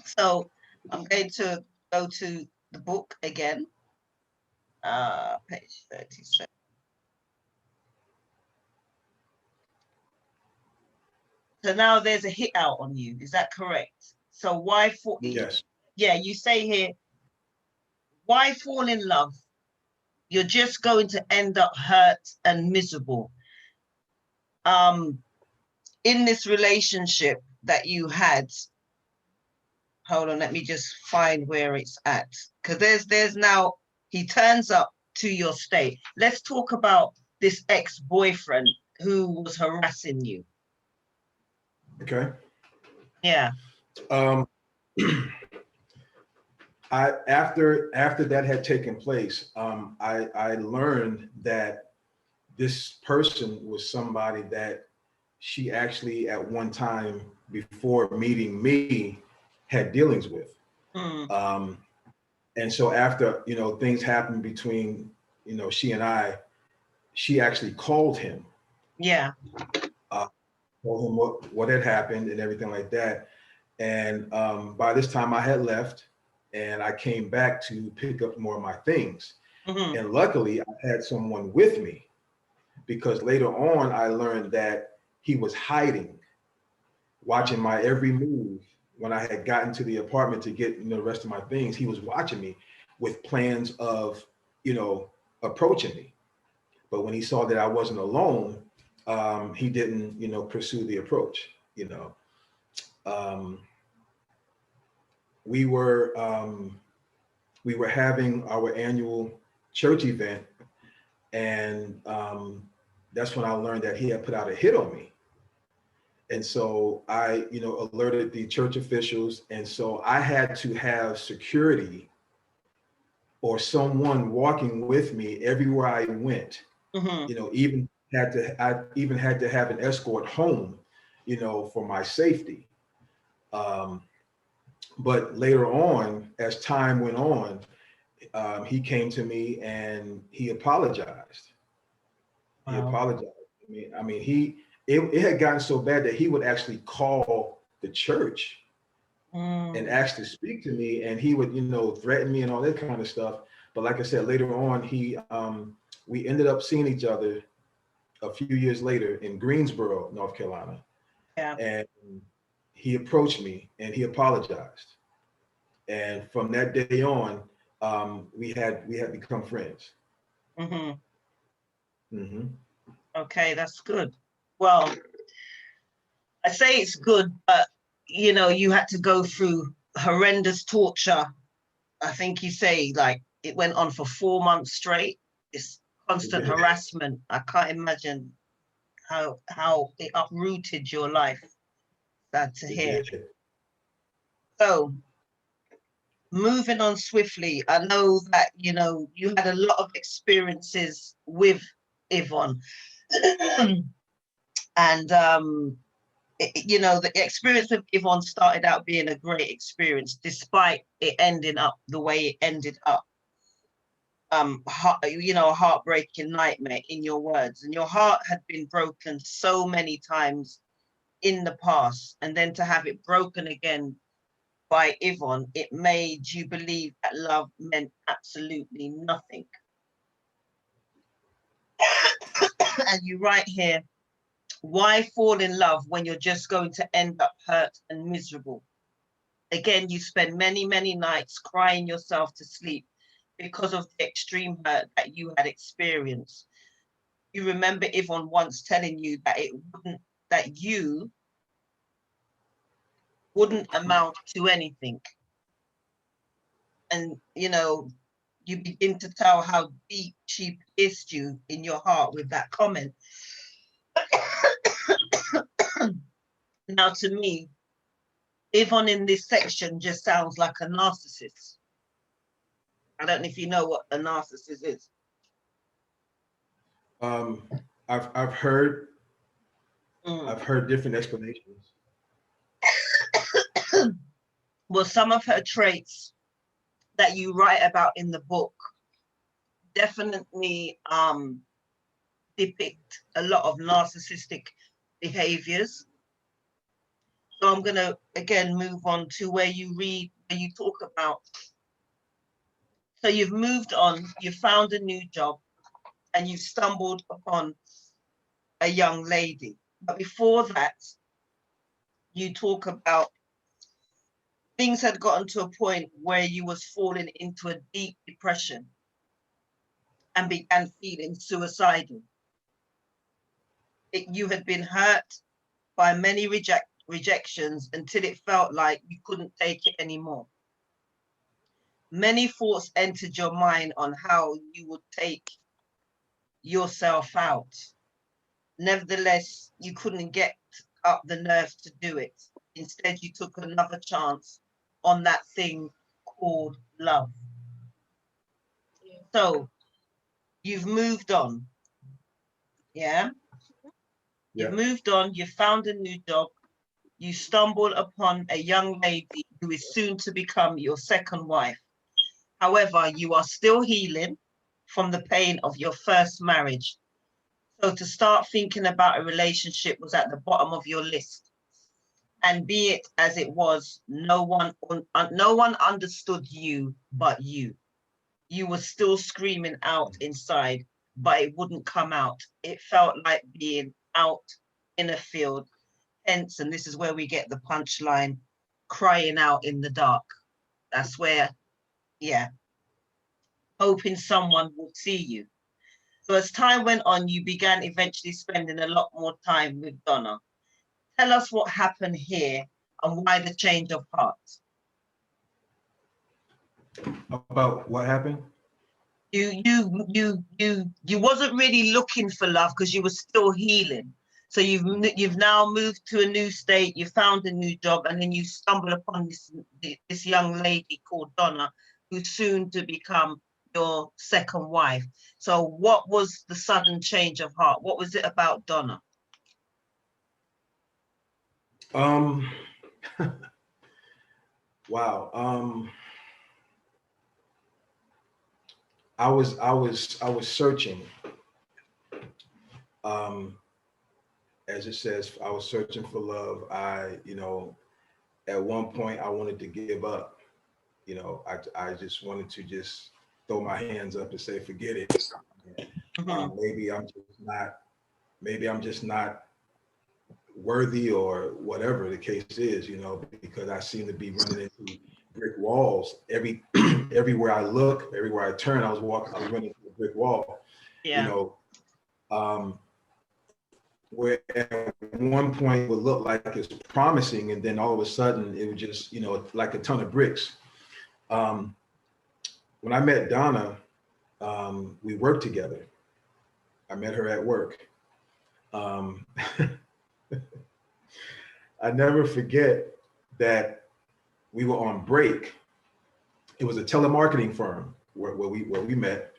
So I'm going to go to the book again, page 37. So now there's a hit out on you, is that correct? So why fall? Yes. Yeah, you say here, why fall in love? You're just going to end up hurt and miserable. In this relationship that you had, hold on, let me just find where it's at. Because there's now, he turns up to your state. Let's talk about this ex-boyfriend who was harassing you. Okay. Yeah. After that had taken place, I learned that this person was somebody that she actually at one time before meeting me had dealings with. And so after, things happened between, she and I, she actually called him. Yeah. Told him what had happened and everything like that. And by this time I had left and I came back to pick up more of my things. And luckily I had someone with me, because later on I learned that he was hiding, watching my every move. When I had gotten to the apartment to get the rest of my things, he was watching me with plans of, approaching me. But when he saw that I wasn't alone, he didn't, pursue the approach. We were having our annual church event, and that's when I learned that he had put out a hit on me. And so I, alerted the church officials, and so I had to have security or someone walking with me everywhere I went. I even had to have an escort home, for my safety. But later on, as time went on, he came to me and he apologized. Wow. He apologized. I mean, it had gotten so bad that he would actually call the church and actually speak to me, and he would, threaten me and all that kind of stuff. But like I said, later on, we ended up seeing each other a few years later in Greensboro, North Carolina. Yeah. And he approached me and he apologized. And from that day on, we had become friends. Okay, that's good. Well, I say it's good, but you had to go through horrendous torture. I think you say like it went on for 4 months straight. It's constant harassment. I can't imagine how it uprooted your life. Sad to hear. So moving on swiftly, I know that you had a lot of experiences with Yvonne. And the experience with Yvonne started out being a great experience, despite it ending up the way it ended up. A heartbreaking nightmare, in your words, and your heart had been broken so many times in the past, and then to have it broken again by Yvonne, it made you believe that love meant absolutely nothing. And you write here, why fall in love when you're just going to end up hurt and miserable? Again, you spend many, many nights crying yourself to sleep because of the extreme hurt that you had experienced. You remember Yvonne once telling you that you wouldn't amount to anything. And, you begin to tell how deep she pierced you in your heart with that comment. Now, to me, Yvonne in this section just sounds like a narcissist. I don't know if you know what a narcissist is. I've heard different explanations. Well, some of her traits that you write about in the book definitely depict a lot of narcissistic behaviors. So I'm gonna again move on to where you talk about, so you've moved on, you found a new job, and you stumbled upon a young lady. But before that, you talk about things had gotten to a point where you was falling into a deep depression and began feeling suicidal. You had been hurt by many rejections until it felt like you couldn't take it anymore. Many thoughts entered your mind on how you would take yourself out. Nevertheless, you couldn't get up the nerve to do it. Instead, you took another chance on that thing called love. So you've moved on. Yeah? You've moved on, you found a new job, you stumble upon a young lady who is soon to become your second wife. However, you are still healing from the pain of your first marriage. So to start thinking about a relationship was at the bottom of your list. And be it as it was, no one understood you but you. You were still screaming out inside, but it wouldn't come out. It felt like being out in a field. Hence, and this is where we get the punchline, crying out in the dark. That's where, yeah, hoping someone would see you. So as time went on, you began eventually spending a lot more time with Donna. Tell us what happened here and why the change of heart. About what happened? You wasn't really looking for love because you were still healing. So you've now moved to a new state, you found a new job, and then you stumble upon this young lady called Donna, who's soon to become your second wife. So what was the sudden change of heart? What was it about Donna? Wow. I was searching. As it says, I was searching for love. At one point I wanted to give up. I just wanted to just throw my hands up and say, forget it. Maybe I'm just not worthy, or whatever the case is, because I seem to be running into brick walls everywhere I look, everywhere I turn. I was running into a brick wall. Yeah. Where at one point it would look like it's promising, and then all of a sudden it would just, like a ton of bricks. When I met Donna, we worked together. I met her at work. I never forget that we were on break. It was a telemarketing firm where we met,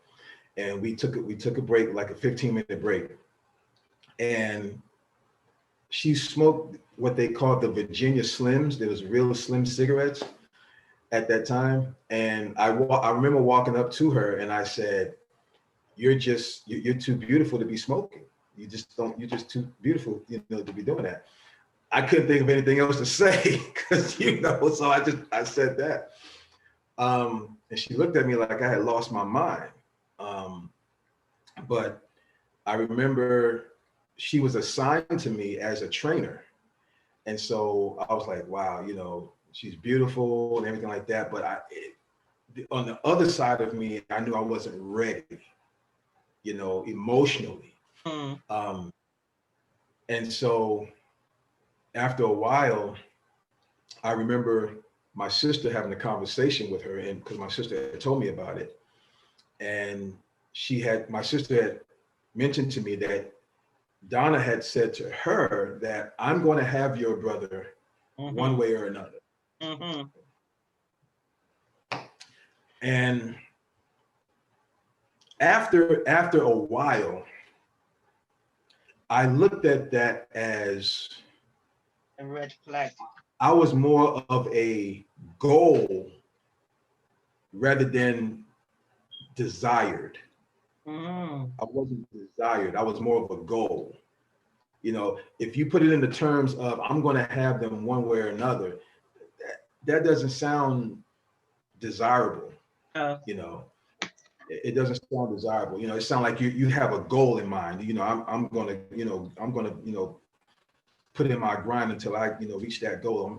and we took a break, like a 15-minute break. And she smoked what they called the Virginia Slims. There was real slim cigarettes at that time. And I remember walking up to her and I said, you're too beautiful to be smoking. You're just too beautiful, to be doing that. I couldn't think of anything else to say because, so I said that. And she looked at me like I had lost my mind. But I remember she was assigned to me as a trainer. And so I was like, wow, she's beautiful and everything like that. But on the other side of me, I knew I wasn't ready, emotionally. And so after a while, I remember my sister having a conversation with her, and because my sister had told me about it. And my sister had mentioned to me that Donna had said to her that I'm going to have your brother one way or another. And after a while, I looked at that as a red flag. I was more of a goal rather than desired. I wasn't desired. I was more of a goal. You know, if you put it in the terms of I'm going to have them one way or another, that doesn't sound desirable. You know, it doesn't sound desirable. You know, it sounds like you have a goal in mind. You know, I'm going to, put in my grind until I, reach that goal.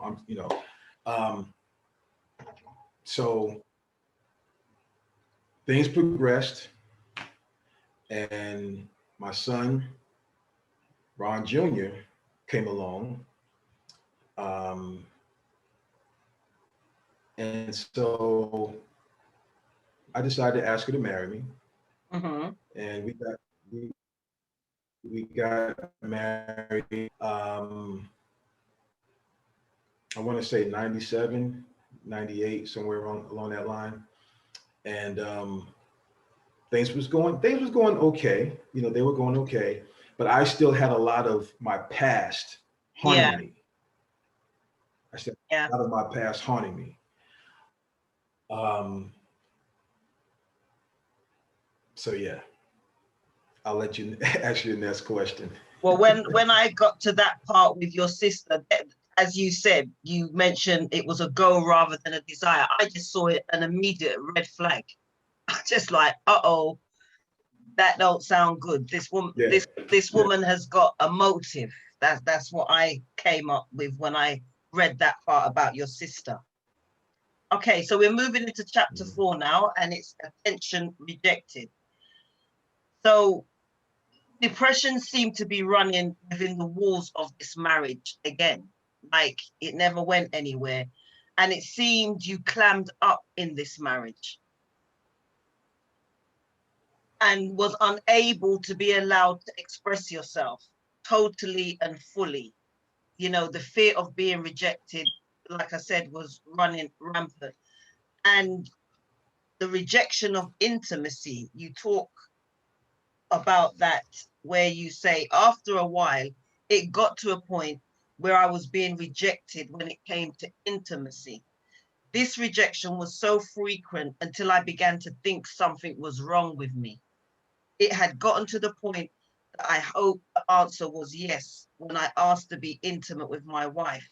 So things progressed, and my son, Ron Jr., came along. And so I decided to ask her to marry me. And we got married. I want to say 97, 98, somewhere along that line. And things was going okay. You know, they were going okay, but I still had a lot of my past haunting me. I said a lot of my past haunting me. So yeah, I'll let you ask your next question. Well, when I got to that part with your sister, as you said, you mentioned it was a goal rather than a desire. I just saw it an immediate red flag. Just like, uh-oh, that don't sound good. This woman, this woman has got a motive. That's what I came up with when I read that part about your sister. Okay, so we're moving into chapter 4 now, and it's attention rejected. So depression seemed to be running within the walls of this marriage again, like it never went anywhere. And it seemed you clammed up in this marriage and was unable to be allowed to express yourself totally and fully. You know, the fear of being rejected, like I said, was running rampant. And the rejection of intimacy, you talk about that, where you say after a while it got to a point where I was being rejected when it came to intimacy. This rejection was so frequent until I began to think something was wrong with me. It had gotten to the point that I hoped the answer was yes when I asked to be intimate with my wife.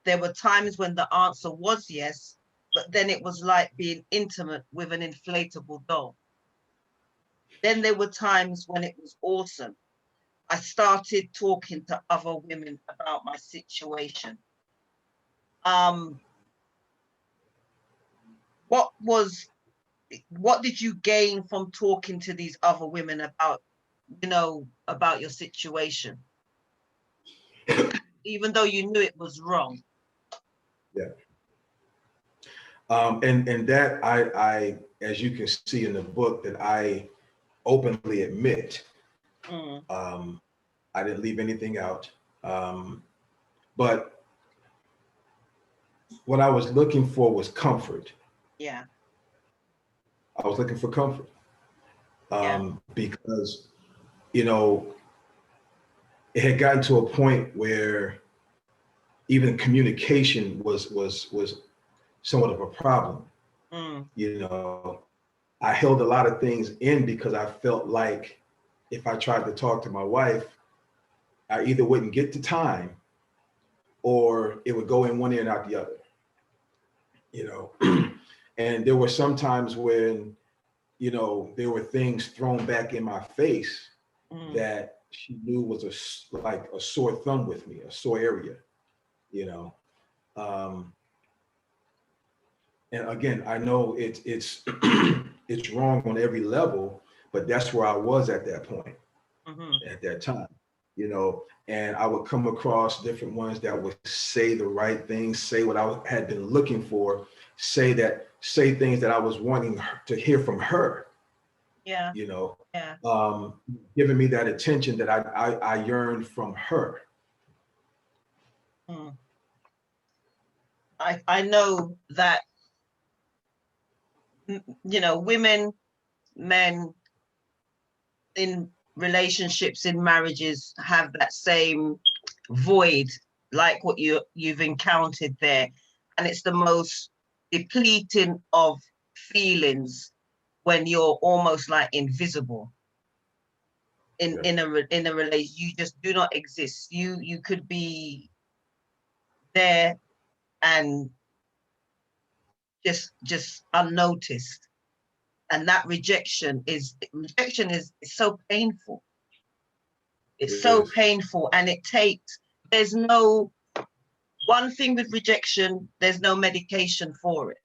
There were times when the answer was yes, but then it was like being intimate with an inflatable doll. Then there were times when it was awesome. I started talking to other women about my situation. What did you gain from talking to these other women about, about your situation? Even though you knew it was wrong. Yeah. And that I, as you can see in the book, that I openly admit. I didn't leave anything out. But what I was looking for was comfort. Yeah. I was looking for comfort. Because, it had gotten to a point where even communication was somewhat of a problem. I held a lot of things in because I felt like if I tried to talk to my wife, I either wouldn't get the time or it would go in one ear and out the other. And there were some times when, there were things thrown back in my face that she knew was like a sore thumb with me, a sore area, and again, I know it's it's wrong on every level, but that's where I was at that point, at that time, and I would come across different ones that would say the right things, say what I had been looking for, say things that I was wanting to hear from her. Yeah. Giving me that attention that I yearned from her. I know that, women, men in relationships, in marriages, have that same void, like what you've encountered there. And it's the most depleting of feelings when you're almost like invisible. in in a relation. You just do not exist. You could be there and just unnoticed, and that rejection is so painful. It's It so is. painful, and it takes, there's no one thing with rejection, there's no medication for it.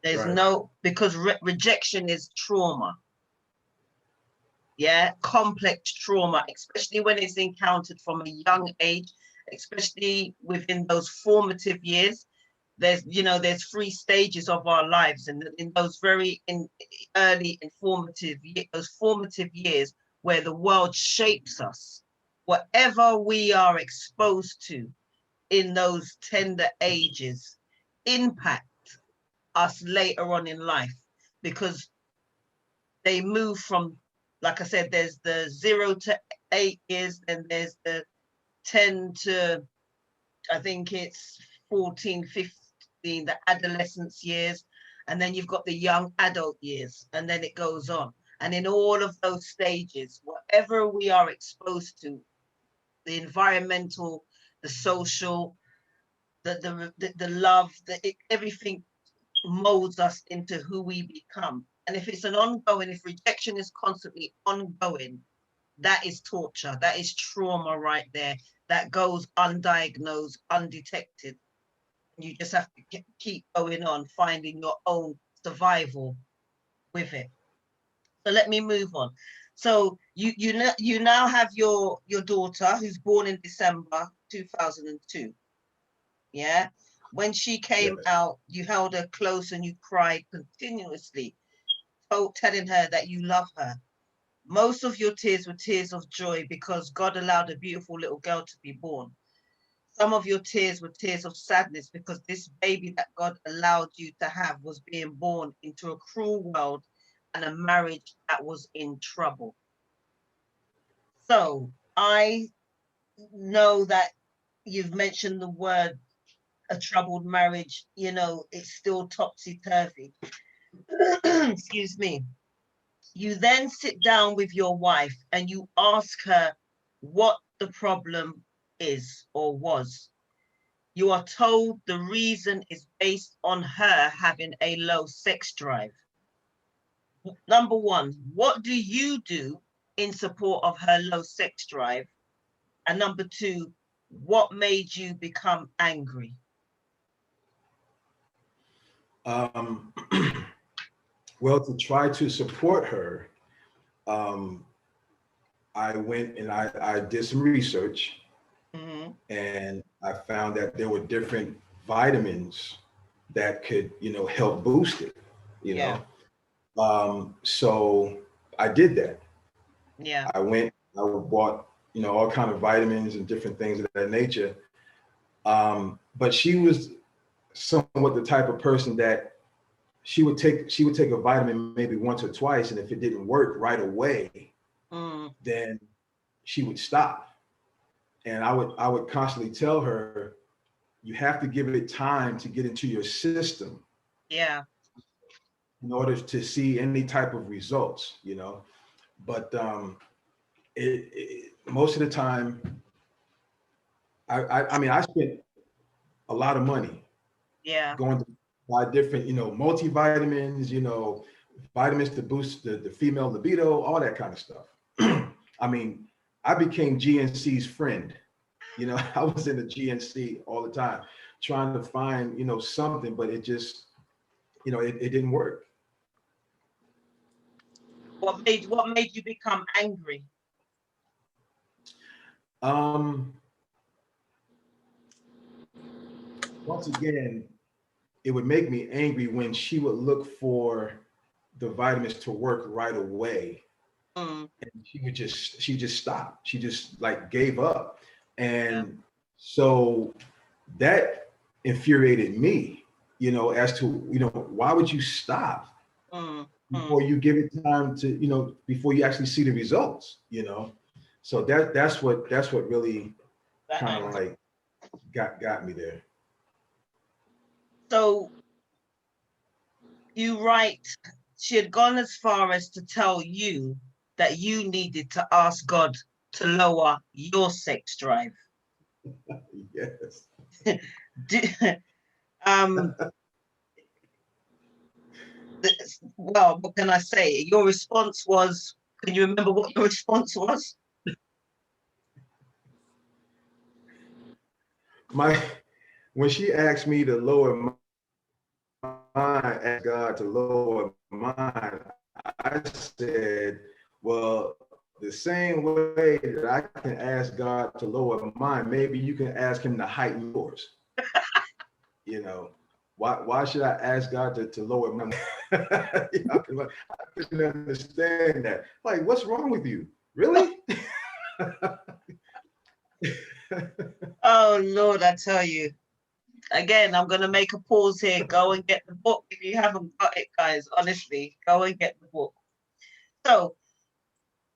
There's Right. no, because rejection is trauma. Yeah, complex trauma, especially when it's encountered from a young age, especially within those formative years. There's, you know, there's 3 stages of our lives, and in those very early those formative years where the world shapes us, whatever we are exposed to in those tender ages impact us later on in life, because they move from, like I said, there's the 0 to 8 years, then there's the 10 to, I think it's 14, 15, the adolescence years, and then you've got the young adult years, and then it goes on. And in all of those stages, whatever we are exposed to, the environmental, the social, the love, everything molds us into who we become. And if it's an ongoing, if rejection is constantly ongoing, that is torture, that is trauma right there, that goes undiagnosed, undetected. You just have to keep going on, finding your own survival with it. So let me move on. So you now have your daughter, who's born in December 2002. Yeah. When she came out, you held her close and you cried continuously, telling her that you love her. Most of your tears were tears of joy because God allowed a beautiful little girl to be born. Some of your tears were tears of sadness because this baby that God allowed you to have was being born into a cruel world and a marriage that was in trouble. So I know that you've mentioned the word a troubled marriage, you know, it's still topsy-turvy. Excuse me. You then sit down with your wife and you ask her what the problem is or was. You are told the reason is based on her having a low sex drive. Number 1, what do you do in support of her low sex drive? And number 2, what made you become angry? Well, to try to support her, I went and I did some research, and I found that there were different vitamins that could, you know, help boost it, you know. So I did that. Yeah. I bought, you know, all kind of vitamins and different things of that nature. But she was somewhat the type of person that she would take a vitamin maybe once or twice, and if it didn't work right away, then she would stop. And I would constantly tell her, you have to give it time to get into your system. Yeah. In order to see any type of results, you know. But most of the time, I mean, I spent a lot of money going to buy different, you know, multivitamins, you know, vitamins to boost the female libido, all that kind of stuff. I mean, I became GNC's friend. You know, I was in the GNC all the time trying to find, you know, something, but it just, you know, it didn't work. What made you become angry? Once again, it would make me angry when she would look for the vitamins to work right away. And she just stopped. She just like gave up. And so that infuriated me, you know, as to, you know, why would you stop before you give it time to, you know, before you actually see the results, you know? So that's what really kind of like got me there. So you write, she had gone as far as to tell you that you needed to ask God to lower your sex drive? Yes. um, well, what can I say? Your response was, can you remember what your response was? When she asked me to lower mine, ask God to lower mine, I said, well, the same way that I can ask God to lower mine, maybe you can ask him to heighten yours. You know, why should I ask God to lower mine? You know, I couldn't understand that. Like, what's wrong with you? Really? Oh, Lord, I tell you. Again, I'm going to make a pause here. Go and get the book if you haven't got it, guys. Honestly, go and get the book. So,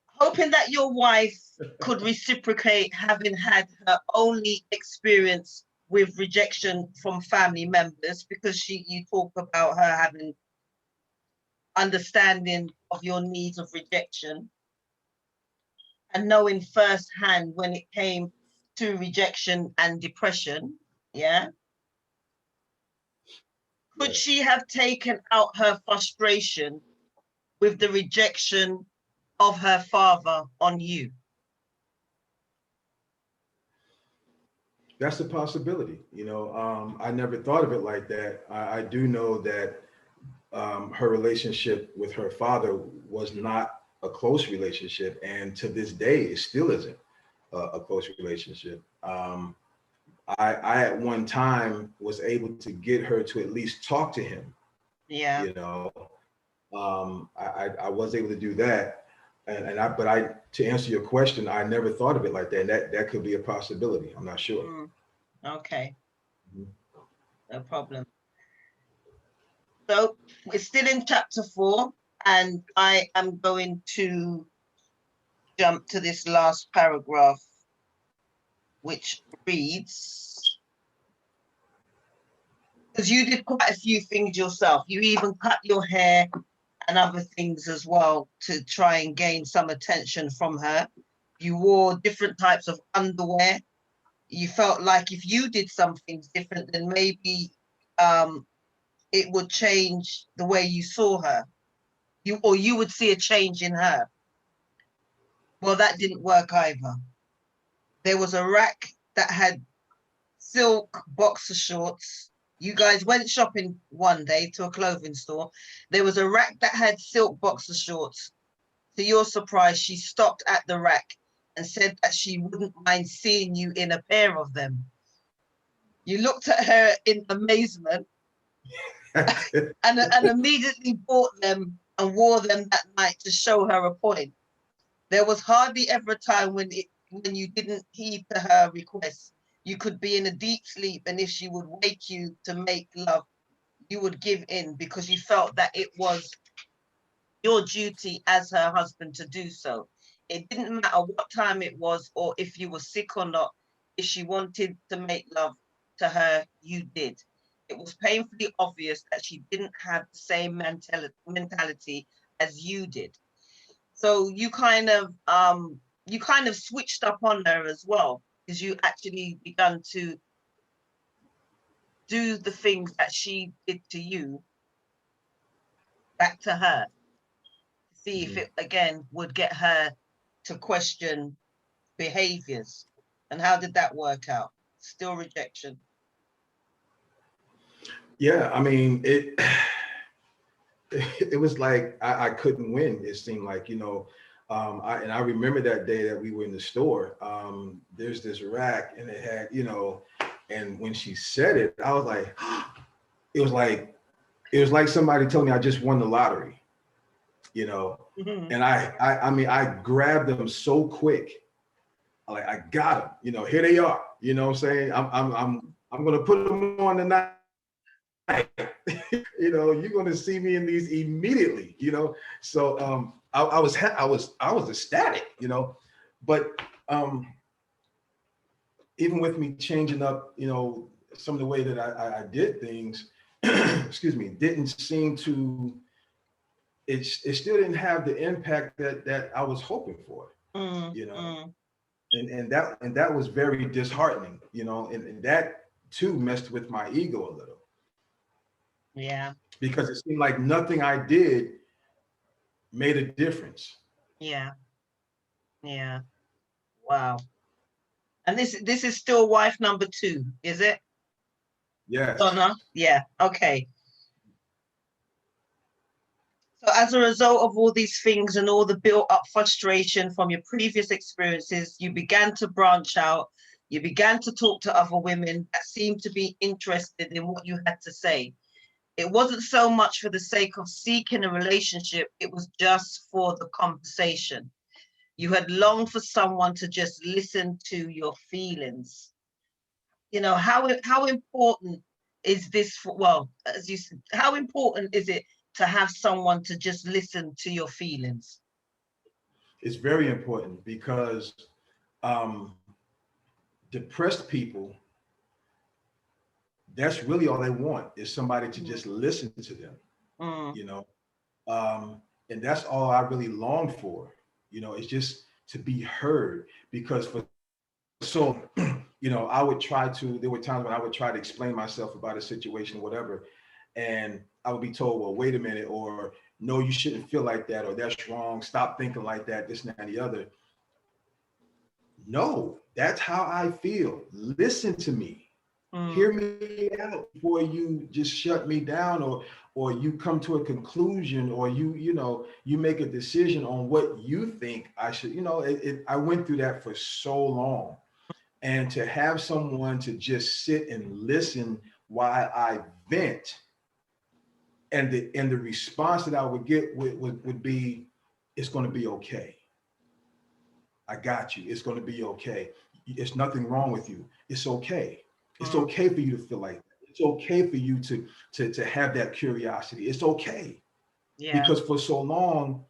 hoping that your wife could reciprocate, having had her only experience with rejection from family members, because you talk about her having understanding of your needs of rejection and knowing firsthand when it came to rejection and depression. Yeah. Could she have taken out her frustration with the rejection of her father on you? That's a possibility. You know, I never thought of it like that. I do know that her relationship with her father was not a close relationship, and to this day, it still isn't a close relationship. I at one time was able to get her to at least talk to him. Yeah. You know, I was able to do that, but to answer your question, I never thought of it like that. And that could be a possibility. I'm not sure. Okay. Mhm. No problem. So we're still in chapter 4, and I am going to jump to this last paragraph, which reads, because you did quite a few things yourself. You even cut your hair and other things as well to try and gain some attention from her. You wore different types of underwear. You felt like if you did something different, then maybe it would change the way you saw her. You would see a change in her. Well, that didn't work either. There was a rack that had silk boxer shorts. You guys went shopping one day to a clothing store. There was a rack that had silk boxer shorts. To your surprise, she stopped at the rack and said that she wouldn't mind seeing you in a pair of them. You looked at her in amazement and immediately bought them and wore them that night to show her a point. There was hardly ever a time when you didn't heed to her requests. You could be in a deep sleep, and if she would wake you to make love, you would give in because you felt that it was your duty as her husband to do so. It didn't matter what time it was or if you were sick or not. If she wanted to make love to her, you did. It was painfully obvious that she didn't have the same mentality as you did. So you kind of switched up on her as well, because you actually began to do the things that she did to you back to her. See if it again would get her to question behaviors. And how did that work out? Still rejection. Yeah, I mean, it was like I couldn't win. It seemed like, you know, I remember that day that we were in the store. There's this rack and it had, you know, and when she said it, I was like, it was like somebody told me I just won the lottery, you know. Mm-hmm. And I mean, I grabbed them so quick. Like, I got them, you know, here they are, you know what I'm saying? I'm gonna put them on tonight. You know, you're going to see me in these immediately, you know. So I was ecstatic, you know. But even with me changing up, you know, some of the way that I did things, excuse me, didn't seem to, it still didn't have the impact that I was hoping for, you know, and that was very disheartening, you know, and that too messed with my ego a little. Yeah. Because it seemed like nothing I did made a difference. Yeah. Yeah. Wow. And this is still wife number 2, is it? Yes. Donna? Yeah. Okay. So as a result of all these things and all the built up frustration from your previous experiences, you began to branch out. You began to talk to other women that seemed to be interested in what you had to say. It wasn't so much for the sake of seeking a relationship, it was just for the conversation. You had longed for someone to just listen to your feelings. You know, how important is this for, well, as you said, how important is it to have someone to just listen to your feelings? It's very important because depressed people, that's really all they want, is somebody to just listen to them, you know. And that's all I really longed for, you know, it's just to be heard. Because for so, you know, there were times when I would try to explain myself about a situation or whatever, and I would be told, well, wait a minute, or no, you shouldn't feel like that, or that's wrong, stop thinking like that, this and that and the other. No, that's how I feel. Listen to me. Hear me out before you just shut me down, or you come to a conclusion, or you make a decision on what you think I should. You know, I went through that for so long, and to have someone to just sit and listen while I vent, and the response that I would get would be, it's going to be okay. I got you. It's going to be okay. It's nothing wrong with you. It's okay. It's okay for you to feel like that. It's okay for you to have that curiosity. It's okay. Yeah. Because for so long,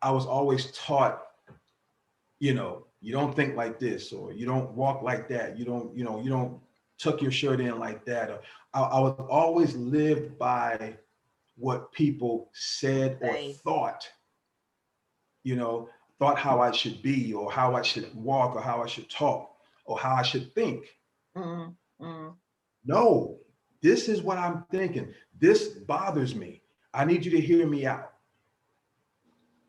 I was always taught, you know, you don't think like this, or you don't walk like that. You don't tuck your shirt in like that. Or I was always lived by what people said or thought, you know, thought how I should be, or how I should walk, or how I should talk, or how I should think. No, this is what I'm thinking. This bothers me. I need you to hear me out.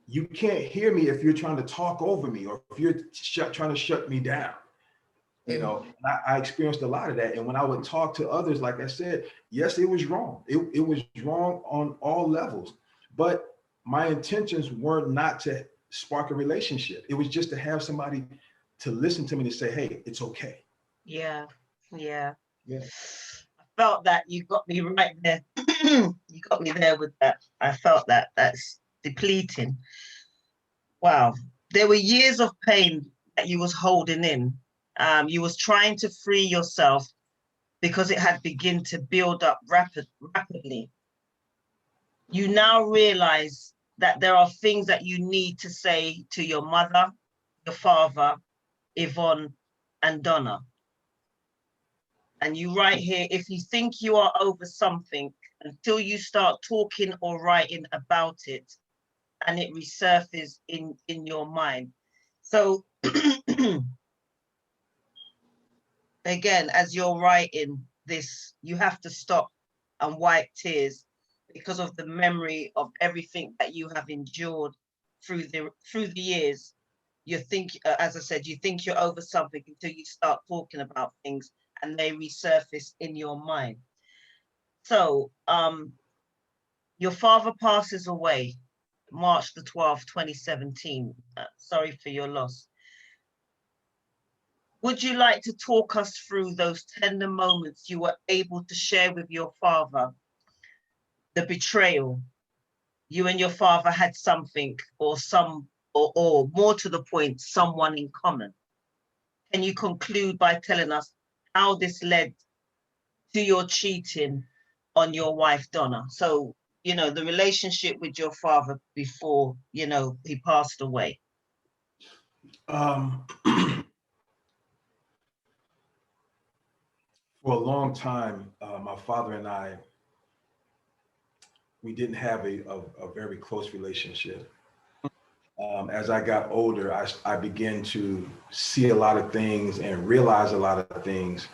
You can't hear me if you're trying to talk over me, or if you're trying to shut me down. You know, I experienced a lot of that. And when I would talk to others, like I said, yes, it was wrong. It was wrong on all levels. But my intentions were not to spark a relationship. It was just to have somebody to listen to me, to say, hey, it's okay. Yeah. Yeah. Yeah. I felt that. You got me right there. You got me there with that. I felt that. That's depleting. Wow. There were years of pain that you was holding in. You was trying to free yourself because it had begun to build up rapidly. You now realize that there are things that you need to say to your mother, your father, Yvonne, and Donna. And you write here, if you think you are over something, until you start talking or writing about it, and it resurfaces in your mind. So again, as you're writing this, you have to stop and wipe tears because of the memory of everything that you have endured through the years. You think, as I said, you think you're over something until you start talking about things and they resurface in your mind. So your father passes away March the 12th, 2017. Sorry for your loss. Would you like to talk us through those tender moments you were able to share with your father? The betrayal, you and your father had something, or more to the point, someone in common. Can you conclude by telling us how this led to your cheating on your wife, Donna? So, you know, the relationship with your father before, you know, he passed away. For a long time, my father and I, we didn't have a very close relationship. As I got older, I began to see a lot of things and realize a lot of things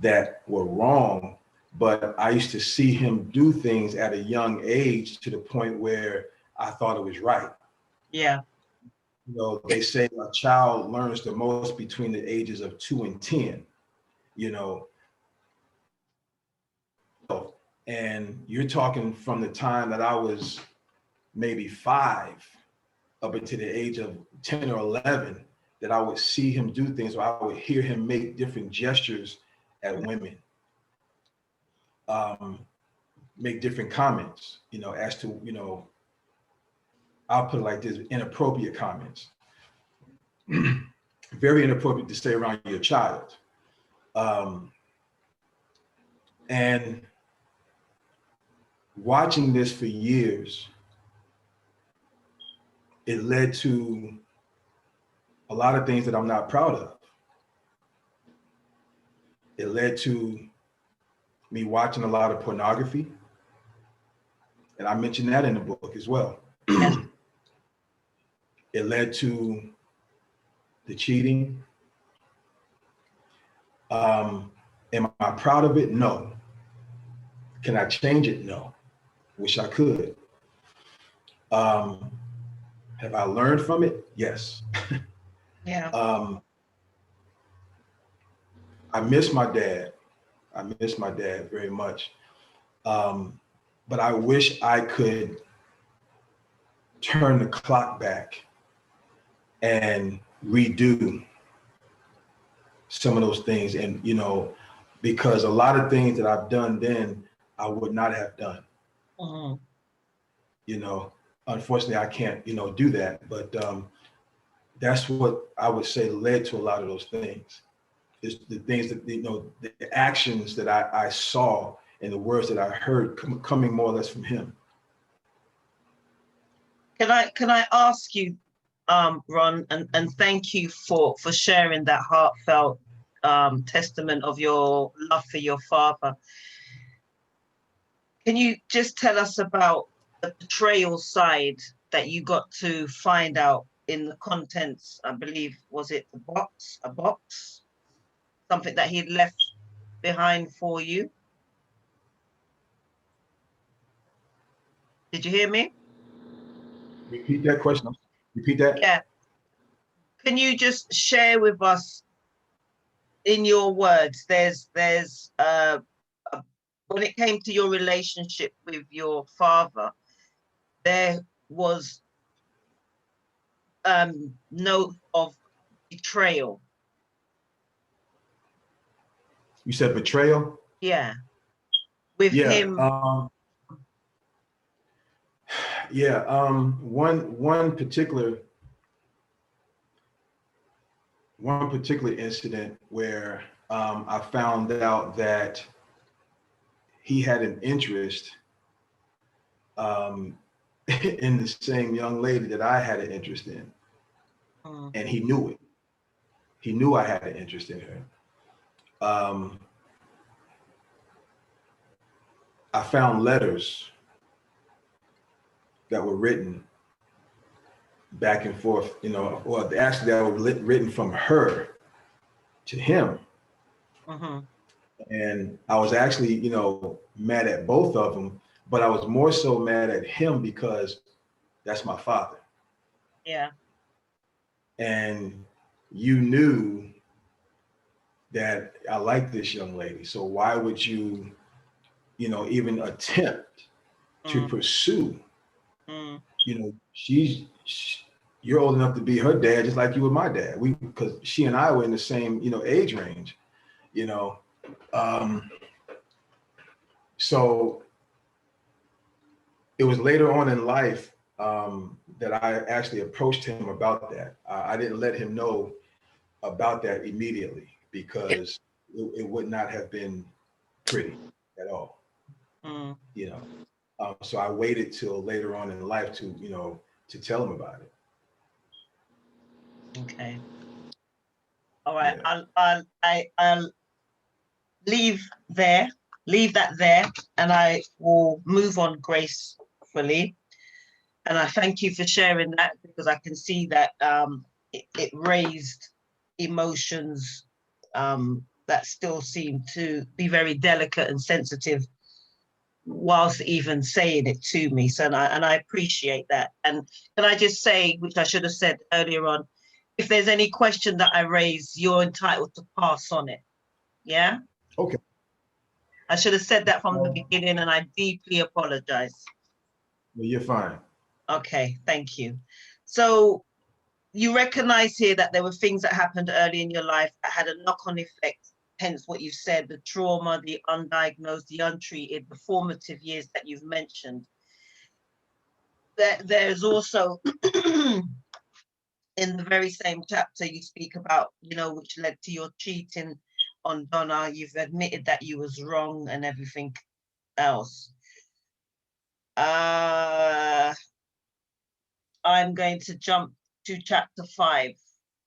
that were wrong, but I used to see him do things at a young age to the point where I thought it was right. Yeah. You know, they say a child learns the most between the ages of 2 and 10, you know. And you're talking from the time that I was maybe 5 up until the age of 10 or 11, that I would see him do things, or I would hear him make different gestures at women, make different comments, you know, as to, you know, I'll put it like this, inappropriate comments. Very inappropriate to say around your child. And watching this for years, it led to a lot of things that I'm not proud of. It led to me watching a lot of pornography. And I mentioned that in the book as well. It led to the cheating. Am I proud of it? No. Can I change it? No. Wish I could. Have I learned from it? Yes. Yeah. I miss my dad. I miss my dad very much. But I wish I could turn the clock back and redo some of those things. And, you know, because a lot of things that I've done then, I would not have done. You know, unfortunately, I can't, you know, do that. But that's what I would say led to a lot of those things. Is the things that, you know, the actions that I saw and the words that I heard coming more or less from him. Can I ask you, Ron, and thank you for sharing that heartfelt testament of your love for your father. Can you just tell us about the betrayal side that you got to find out in the contents? I believe, was it a box, something that he'd left behind for you? Did you hear me? Repeat that question. Repeat that. Yeah. Can you just share with us, in your words, there's when it came to your relationship with your father, there was note of betrayal. You said betrayal? Yeah. With him. One particular incident where I found out that he had an interest in the same young lady that I had an interest in. And he knew it. He knew I had an interest in her. I found letters that were written back and forth, you know, or actually that were written from her to him. And I was actually, you know, mad at both of them, but I was more so mad at him because that's my father. Yeah. And you knew that I like this young lady, so why would you, you know, even attempt to pursue? You know, you're old enough to be her dad, just like you were my dad. Because she and I were in the same, you know, age range, you know. So it was later on in life that I actually approached him about that. I didn't let him know about that immediately because it would not have been pretty at all, you know. So I waited till later on in life to, you know, to tell him about it. Okay. All right. Yeah. I'll leave that there, and I will move on, Grace, hopefully. And I thank you for sharing that, because I can see that it raised emotions that still seem to be very delicate and sensitive whilst even saying it to me. So, and I appreciate that. And can I just say, which I should have said earlier on, if there's any question that I raise, you're entitled to pass on it. Yeah? Okay. I should have said that from the beginning, and I deeply apologize. Well, you're fine. Okay, thank you. So you recognize here that there were things that happened early in your life that had a knock-on effect, hence what you said, the trauma, the undiagnosed, the untreated, the formative years that you've mentioned. There's also, in the very same chapter, you speak about, you know, which led to your cheating on Donna. You've admitted that you was wrong and everything else. I'm going to jump to chapter 5.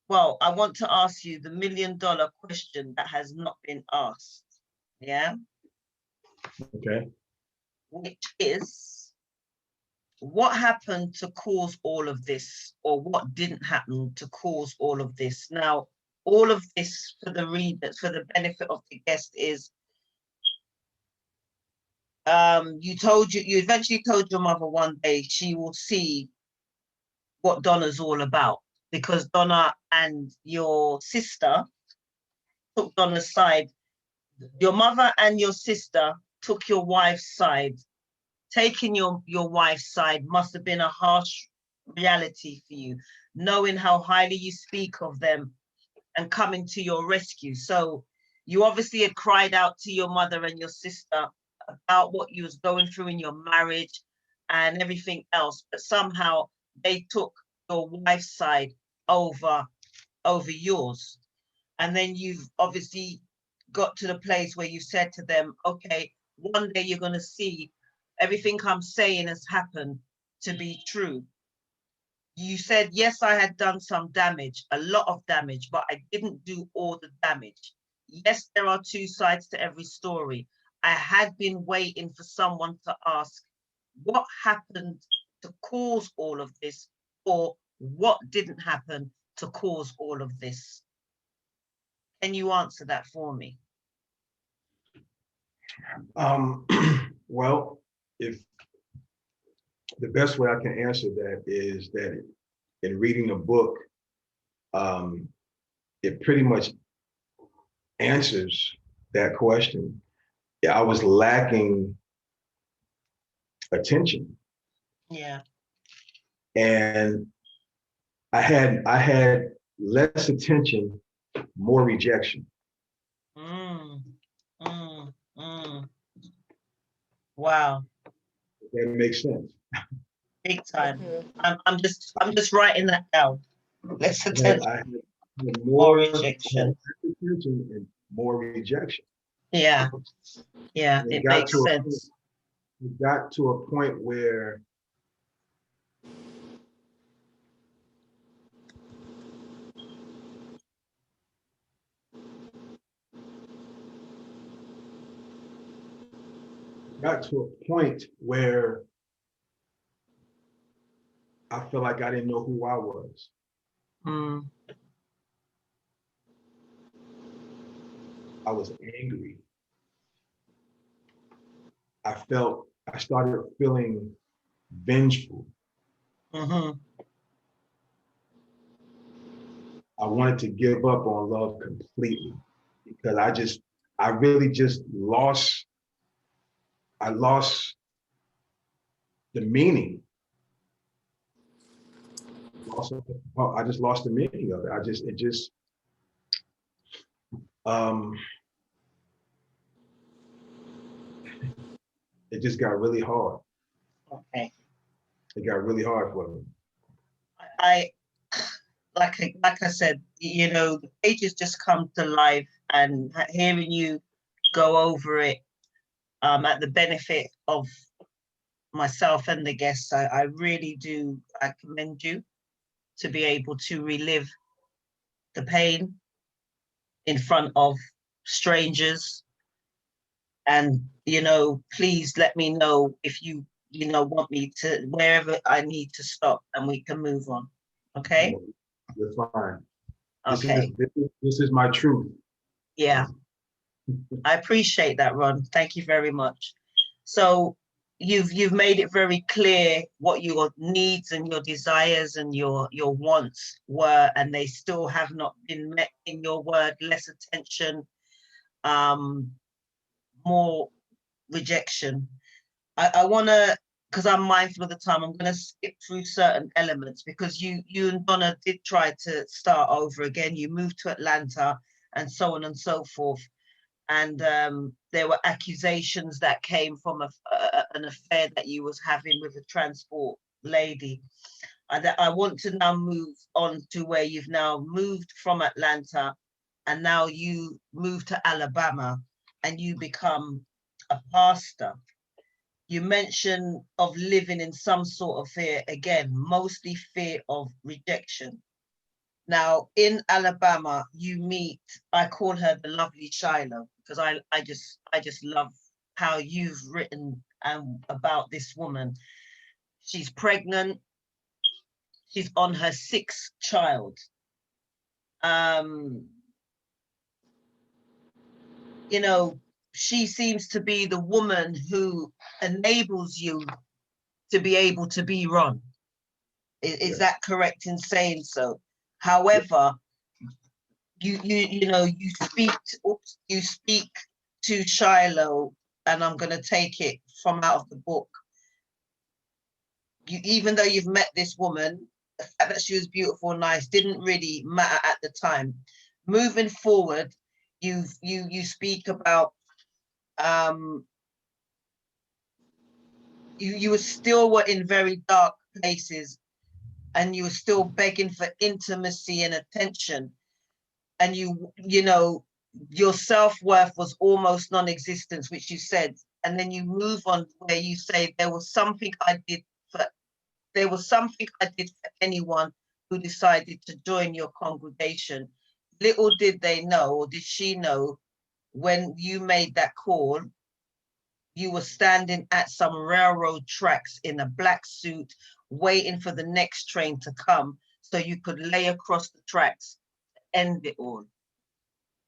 Well, I want to ask you the $1 million question that has not been asked. Yeah. Okay. Which is, what happened to cause all of this, or what didn't happen to cause all of this? Now, all of this, for the readers, for the benefit of the guest, is you eventually told your mother one day she will see what Donna's all about, because Donna and your sister took Donna's side. Your mother and your sister took your wife's side. Taking your wife's side must have been a harsh reality for you, knowing how highly you speak of them and coming to your rescue. So you obviously had cried out to your mother and your sister about what you was going through in your marriage and everything else, but somehow they took your wife's side over yours. And then you've obviously got to the place where you said to them, okay, one day you're going to see everything I'm saying has happened to be true. You said, yes, I had done some damage, a lot of damage, but I didn't do all the damage. Yes, there are two sides to every story. I had been waiting for someone to ask, what happened to cause all of this, or what didn't happen to cause all of this? Can you answer that for me? Well, if the best way I can answer that is that in reading the book, it pretty much answers that question. I was lacking attention. Yeah. And I had less attention, more rejection. Wow. That makes sense. Big time. I'm just writing that down. Less attention. I had More rejection. Attention and more rejection. Yeah. Yeah, it makes sense. It got to a point where I felt like I didn't know who I was. I was angry. I started feeling vengeful. I wanted to give up on love completely, because I really just lost the meaning. I just lost the meaning of it. It just got really hard. Okay. It got really hard for me. Like I said, you know, the pages just come to life, and hearing you go over it at the benefit of myself and the guests, I really do. I commend you to be able to relive the pain in front of strangers. And, you know, please let me know if you you know, want me to, wherever I need to stop, and we can move on. Okay? You're fine. Okay. This is my truth. Yeah. I appreciate that, Ron. Thank you very much. So you've made it very clear what your needs and your desires and your wants were, and they still have not been met in your word. Less attention, more rejection. I want to, because I'm mindful of the time, I'm going to skip through certain elements, because you and Donna did try to start over again. You moved to Atlanta and so on and so forth. And there were accusations that came from an affair that you was having with a transport lady. And I want to now move on to where you've now moved from Atlanta, and now you move to Alabama and you become a pastor. You mentioned of living in some sort of fear, again, mostly fear of rejection. Now, in Alabama, you meet, I call her the lovely Shiloh, because I just love how you've written about this woman. She's pregnant. She's on her 6th child. You know, she seems to be the woman who enables you to be able to be Ron. Is that correct in saying so? However, you know, you speak to Shiloh, and I'm going to take it from out of the book. Even though you've met this woman, the fact that she was beautiful and nice didn't really matter at the time. Moving forward, you speak about you were still in very dark places, and you were still begging for intimacy and attention, and you know, your self-worth was almost non-existent, which you said. And then you move on where you say there was something I did for anyone who decided to join your congregation. Little did they know, or did she know, when you made that call, you were standing at some railroad tracks in a black suit, waiting for the next train to come so you could lay across the tracks to end it all.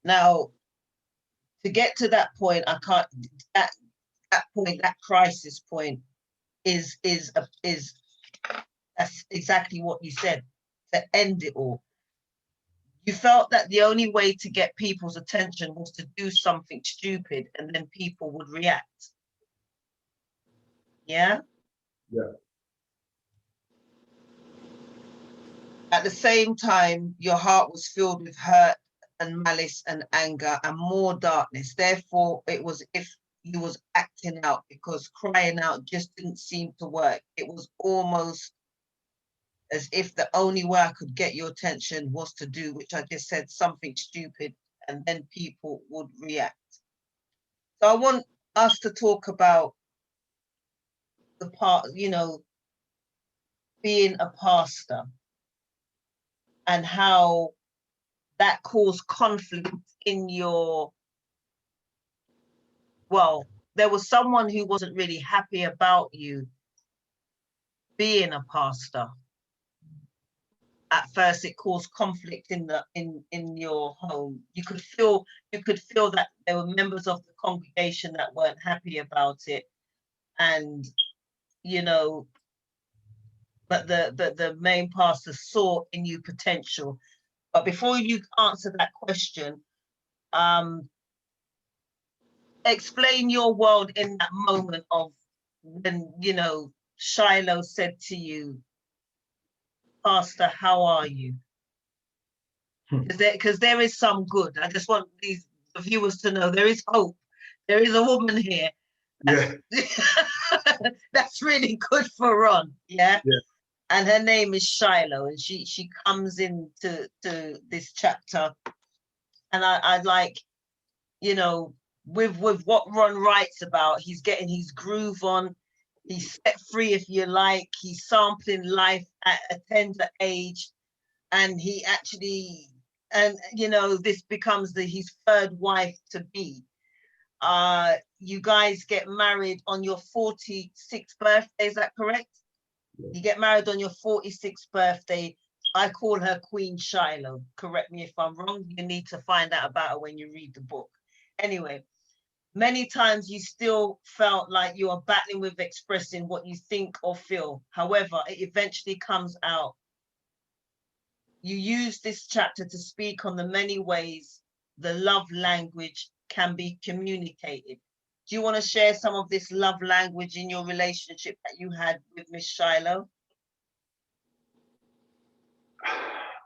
Now, to get to that point, I can't, that point, that crisis point is that's exactly what you said, to end it all. You felt that the only way to get people's attention was to do something stupid, and then people would react. Yeah? Yeah. At the same time, your heart was filled with hurt and malice and anger and more darkness. Therefore, it was if you was acting out, because crying out just didn't seem to work. It was almost as if the only way I could get your attention was to do, which I just said, something stupid, and then people would react. So I want us to talk about the part, you know, being a pastor, and how that caused conflict in your, well, there was someone who wasn't really happy about you being a pastor. At first, it caused conflict in your home. You could feel that there were members of the congregation that weren't happy about it, and you know, but the main pastor saw in you potential. But before you answer that question, explain your world in that moment of when, you know, Shiloh said to you, Pastor, how are you? Because there is some good. I just want these viewers to know there is hope. There is a woman here. That's, that's really good for Ron. Yeah. And her name is Shiloh, and she comes into this chapter, and I like, you know, with what Ron writes about, he's getting his groove on. He's set free, if you like. He's sampling life at a tender age, and he actually, and you know, this becomes his third wife to be. you guys get married on your 46th birthday, is that correct? You get married on your 46th birthday. I call her Queen Shiloh. Correct me if I'm wrong. You need to find out about her when you read the book. Anyway, many times you still felt like you are battling with expressing what you think or feel. However, it eventually comes out. You use this chapter to speak on the many ways the love language can be communicated. Do you want to share some of this love language in your relationship that you had with Miss Shiloh?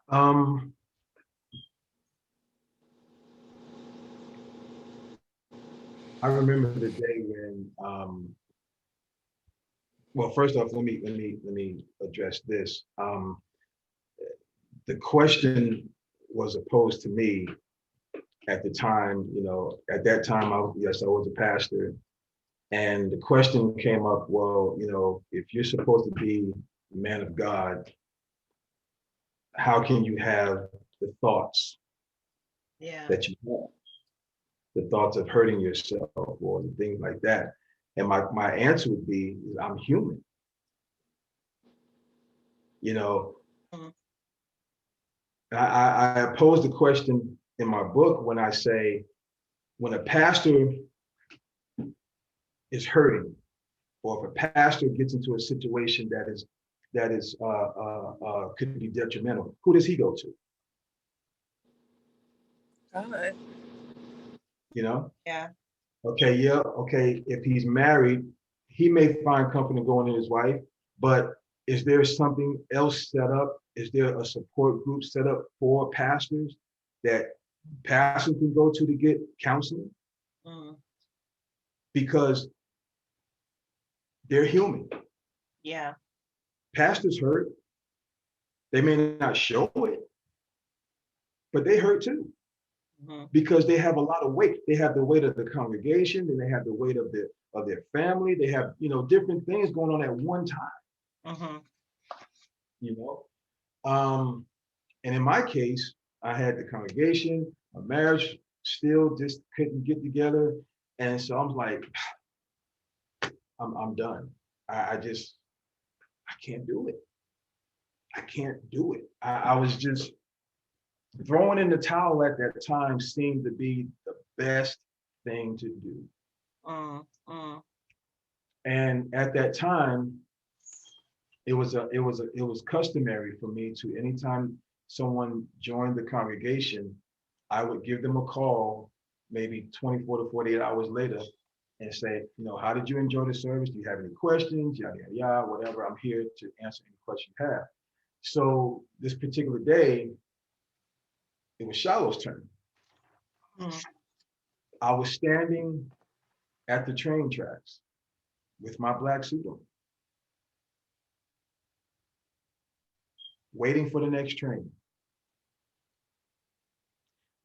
I remember the day when, well, first off, let me address this. The question was posed to me at the time. At that time, yes, I was a pastor, and the question came up. Well, if you're supposed to be a man of God, how can you have the thoughts that you have? The thoughts of hurting yourself or the things like that. And my answer would be, I'm human. I pose the question in my book when I say, when a pastor is hurting, or if a pastor gets into a situation that is could be detrimental, who does he go to? God. Yeah. Okay, yeah, okay. If he's married, he may find comfort in going to his wife, but is there something else set up? Is there a support group set up for pastors that pastors can go to get counseling? Because they're human. Yeah. Pastors hurt. They may not show it, but they hurt too. Because they have a lot of weight. They have the weight of the congregation, and they have the weight of their family. They have, different things going on at one time. And in my case, I had the congregation, my marriage still just couldn't get together. And so I'm like, I'm done. I can't do it. I can't do it. I was just throwing in the towel at that time seemed to be the best thing to do. And at that time, it was customary for me to, anytime someone joined the congregation, I would give them a call maybe 24 to 48 hours later and say, how did you enjoy the service? Do you have any questions? Yada, yada, yada, whatever. I'm here to answer any question you have. So this particular day, it was Shiloh's turn. I was standing at the train tracks with my black suit on, waiting for the next train.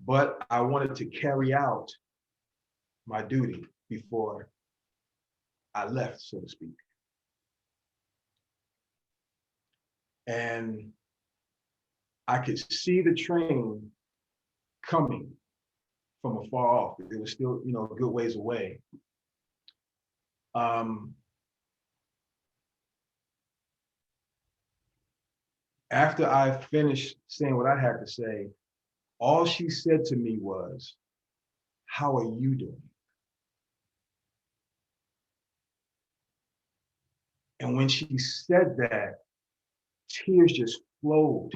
But I wanted to carry out my duty before I left, so to speak. And I could see the train coming from afar off. It was still, a good ways away. After I finished saying what I had to say, all she said to me was, "How are you doing?" And when she said that, tears just flowed,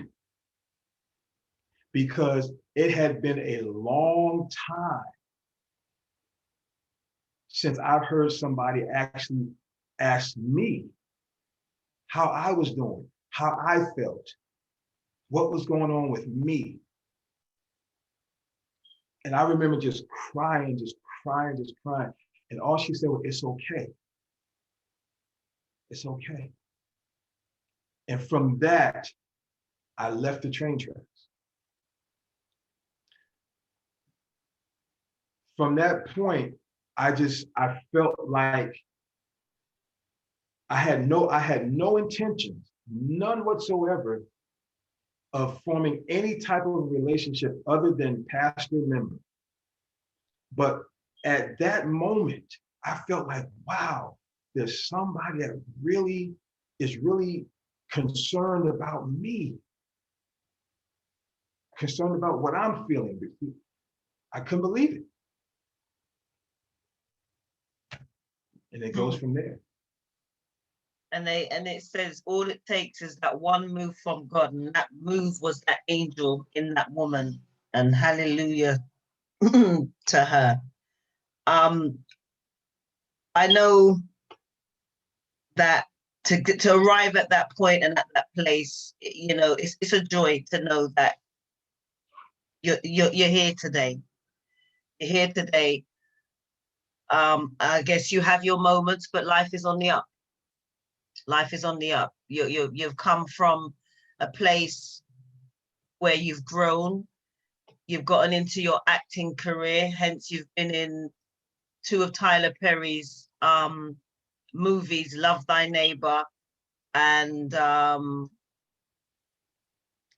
because it had been a long time since I've heard somebody actually ask me how I was doing, how I felt, what was going on with me. And I remember just crying. And all she said was, "It's okay. It's okay." And from that, I left the train tracks. From that point, I felt like I had no intentions, none whatsoever, of forming any type of relationship other than pastor member. But at that moment, I felt like, wow, there's somebody that really is really concerned about me, concerned about what I'm feeling. I couldn't believe it. And it goes from there. And it says all it takes is that one move from God, and that move was that angel in that woman. And hallelujah to her. I know that to arrive at that point and at that place, you know, it's a joy to know that you're here today. You're here today. I guess you have your moments, but life is on the up. Life is on the up. You've come from a place where you've grown. You've gotten into your acting career, hence you've been in 2 of Tyler Perry's movies, Love Thy Neighbor, and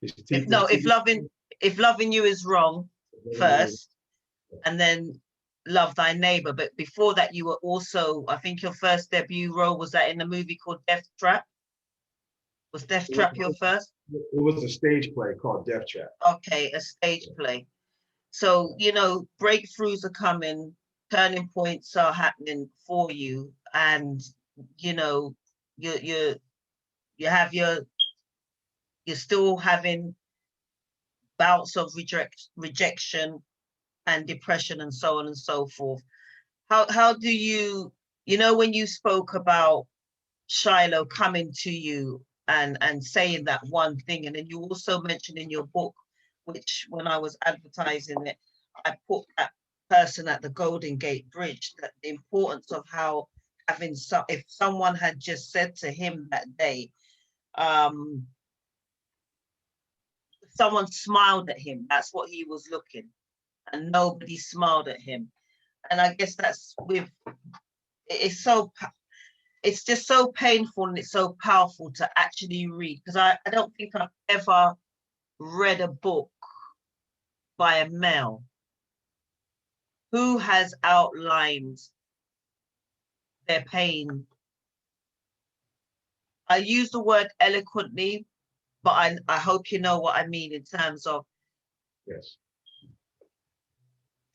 if loving you is wrong first, and then Love Thy Neighbor. But before that, you were also, I think your first debut role was that in a movie called Death Trap. Was Death Trap your first? It was a stage play called Death Trap. Okay, a stage play. So, you know, breakthroughs are coming, turning points are happening for you, and you know, you're still having bouts of rejection and depression and so on and so forth. How do you know, when you spoke about Shiloh coming to you and saying that one thing, and then you also mentioned in your book, which when I was advertising it, I put that person at the Golden Gate Bridge, that the importance of how having if someone had just said to him that day, someone smiled at him, that's what he was looking, and nobody smiled at him. And I guess that's it's just so painful, and it's so powerful to actually read, because I don't think I've ever read a book by a male who has outlined their pain. I use the word eloquently, but I hope you know what I mean in terms of, yes,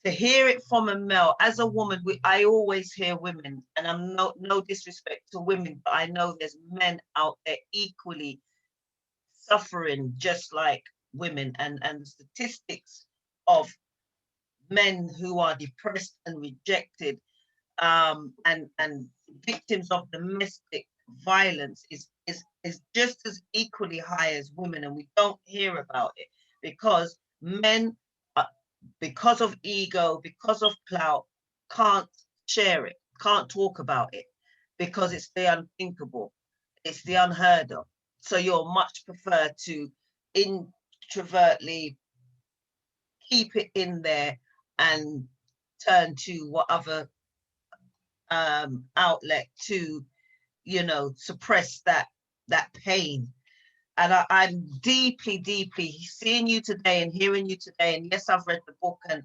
to hear it from a male. As a woman, I always hear women, and I'm no disrespect to women, but I know there's men out there equally suffering just like women, and the statistics of men who are depressed and rejected and victims of domestic violence is just as equally high as women, and we don't hear about it because men, because of ego, because of clout, can't share it, can't talk about it, because it's the unthinkable, it's the unheard of. So you'll much prefer to introvertly keep it in there and turn to what other outlet to, you know, suppress that pain. And I'm deeply seeing you today and hearing you today. And yes, I've read the book, and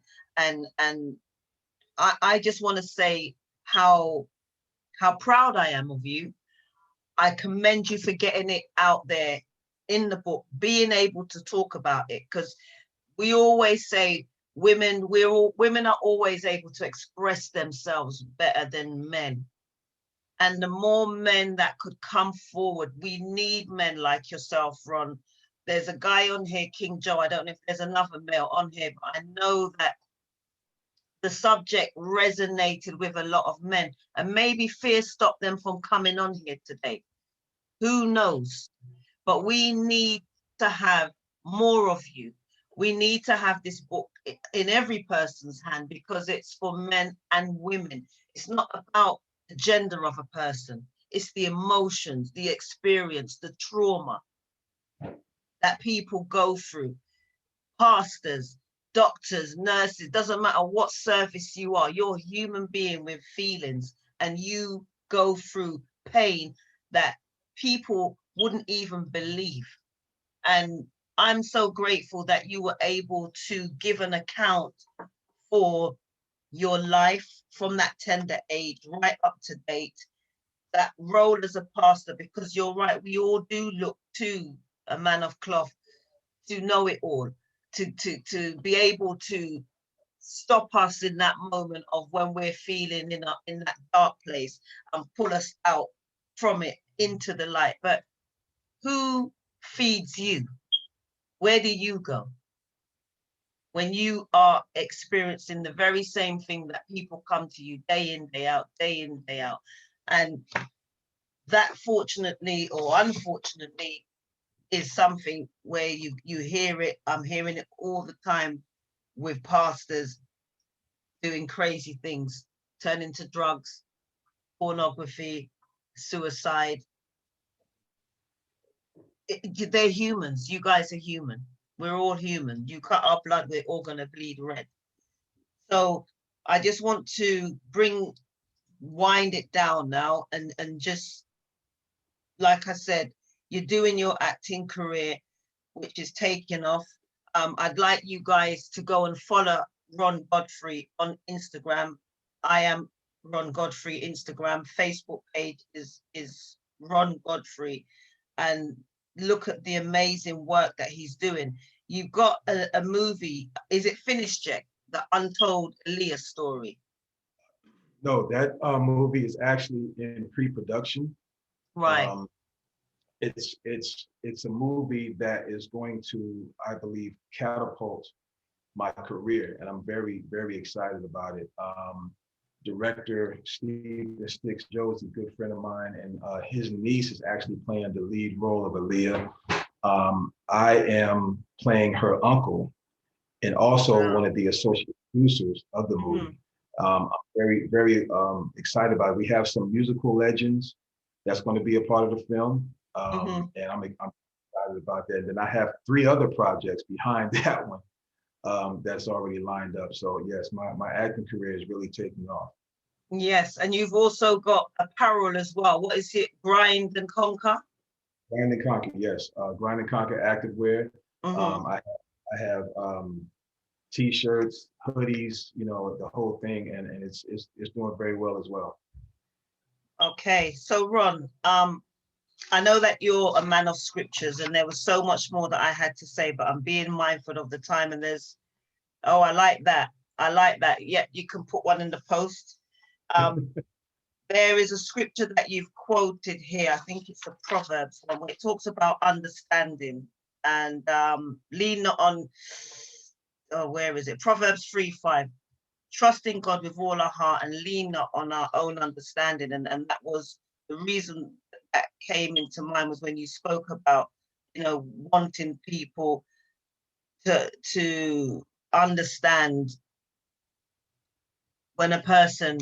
I just want to say how proud I am of you. I commend you for getting it out there in the book, being able to talk about it, because we always say women are always able to express themselves better than men. And the more men that could come forward, we need men like yourself, Ron. There's a guy on here, King Joe. I don't know if there's another male on here, but I know that the subject resonated with a lot of men, and maybe fear stopped them from coming on here today. Who knows? But we need to have more of you. We need to have this book in every person's hand, because it's for men and women. It's not about the gender of a person. It's the emotions, the experience, the trauma that people go through. Pastors, doctors, nurses, doesn't matter what service you are, you're a human being with feelings, and you go through pain that people wouldn't even believe. And I'm so grateful that you were able to give an account for your life from that tender age right up to date, that role as a pastor, because you're right, we all do look to a man of cloth to know it all, to be able to stop us in that moment of when we're feeling in that dark place and pull us out from it into the light. But who feeds you? Where do you go when you are experiencing the very same thing that people come to you day in, day out, day in, day out? And that, fortunately or unfortunately, is something where you hear it. I'm hearing it all the time with pastors doing crazy things, turning to drugs, pornography, suicide. They're humans. You guys are human. We're all human. You cut our blood, we're all going to bleed red. So I just want to wind it down now and just, like I said, you're doing your acting career, which is taking off. I'd like you guys to go and follow Ron Godfrey on Instagram. I am Ron Godfrey Instagram. Facebook page is Ron Godfrey, and look at the amazing work that he's doing. You've got a movie. Is it finished yet? The Untold Elias story. No, that movie is actually in pre-production. Right. It's a movie that is going to, I believe, catapult my career, and I'm very, very excited about it. Director Steve Sticks Joe is a good friend of mine, and his niece is actually playing the lead role of Aaliyah. I am playing her uncle, and also one of the associate producers of the movie. I'm very, very excited about it. We have some musical legends that's going to be a part of the film. And I'm excited about that. And then I have 3 other projects behind that one that's already lined up. So yes, my acting career is really taking off. Yes, and you've also got apparel as well. What is it? Grind and Conquer? Grind and Conquer, yes. Grind and Conquer activewear. I have T-shirts, hoodies, you know, the whole thing, and it's doing very well as well. Okay, so Ron, I know that you're a man of scriptures, and there was so much more that I had to say, but I'm being mindful of the time. And I like that. I like that. Yeah, you can put one in the post. There is a scripture that you've quoted here. I think it's a Proverbs one, where it talks about understanding and lean not on. Oh, where is it? Proverbs 3:5. Trust in God with all our heart and lean not on our own understanding. And that was the reason that came into mind, was when you spoke about, wanting people to understand where a person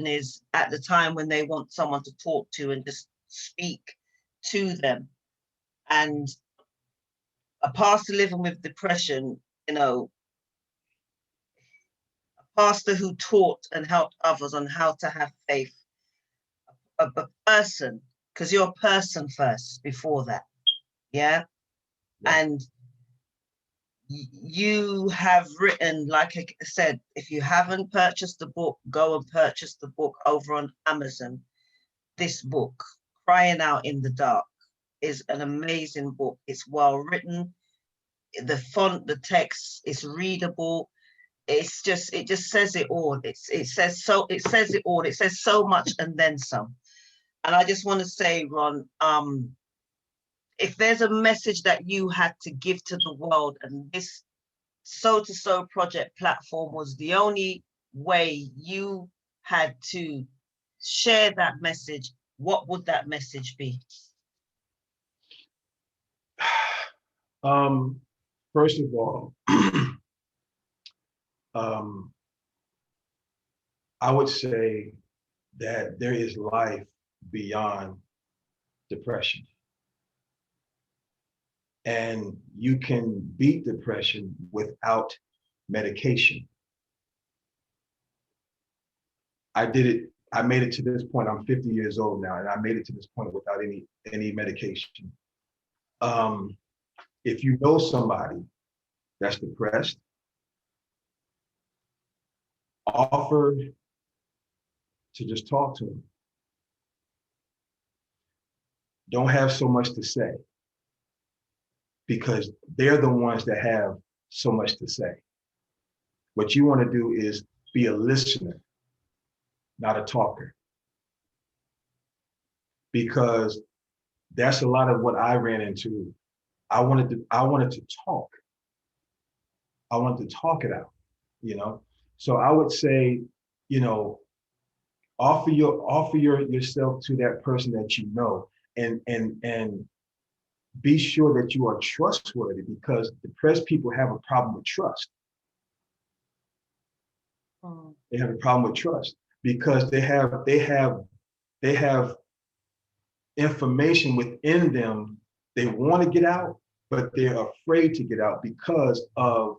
is at the time when they want someone to talk to and just speak to them. And a pastor living with depression, a pastor who taught and helped others on how to have faith, a person, because you're a person first before that. Yeah. And you have written, like I said, if you haven't purchased the book, go and purchase the book over on Amazon. This book, Crying Out in the Dark, is an amazing book. It's well written. The font, the text is readable. It just says it all. It says it all. It says so much and then some. And I just want to say, Ron, if there's a message that you had to give to the world, and this Sole2Soul Project platform was the only way you had to share that message, what would that message be? First of all, I would say that there is life beyond depression. And you can beat depression without medication. I did it. I made it to this point. I'm 50 years old now, and I made it to this point without any medication. If you know somebody that's depressed, offer to just talk to them. Don't have so much to say, because they're the ones that have so much to say. What you want to do is be a listener, not a talker. Because that's a lot of what I ran into. I wanted to talk. I wanted to talk it out, you know? So I would say, you know, offer yourself to that person that you know, and be sure that you are trustworthy, because depressed people have a problem with trust. They have a problem with trust because they have information within them they want to get out, but they're afraid to get out because of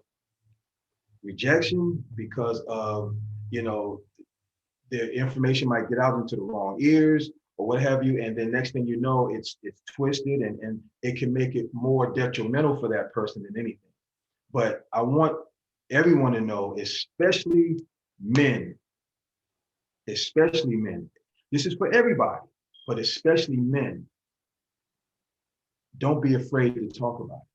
rejection, because of, you know, their information might get out into the wrong ears or what have you, and then next thing you know, it's twisted, and it can make it more detrimental for that person than anything. But I want everyone to know, especially men, this is for everybody, but especially men, don't be afraid to talk about it.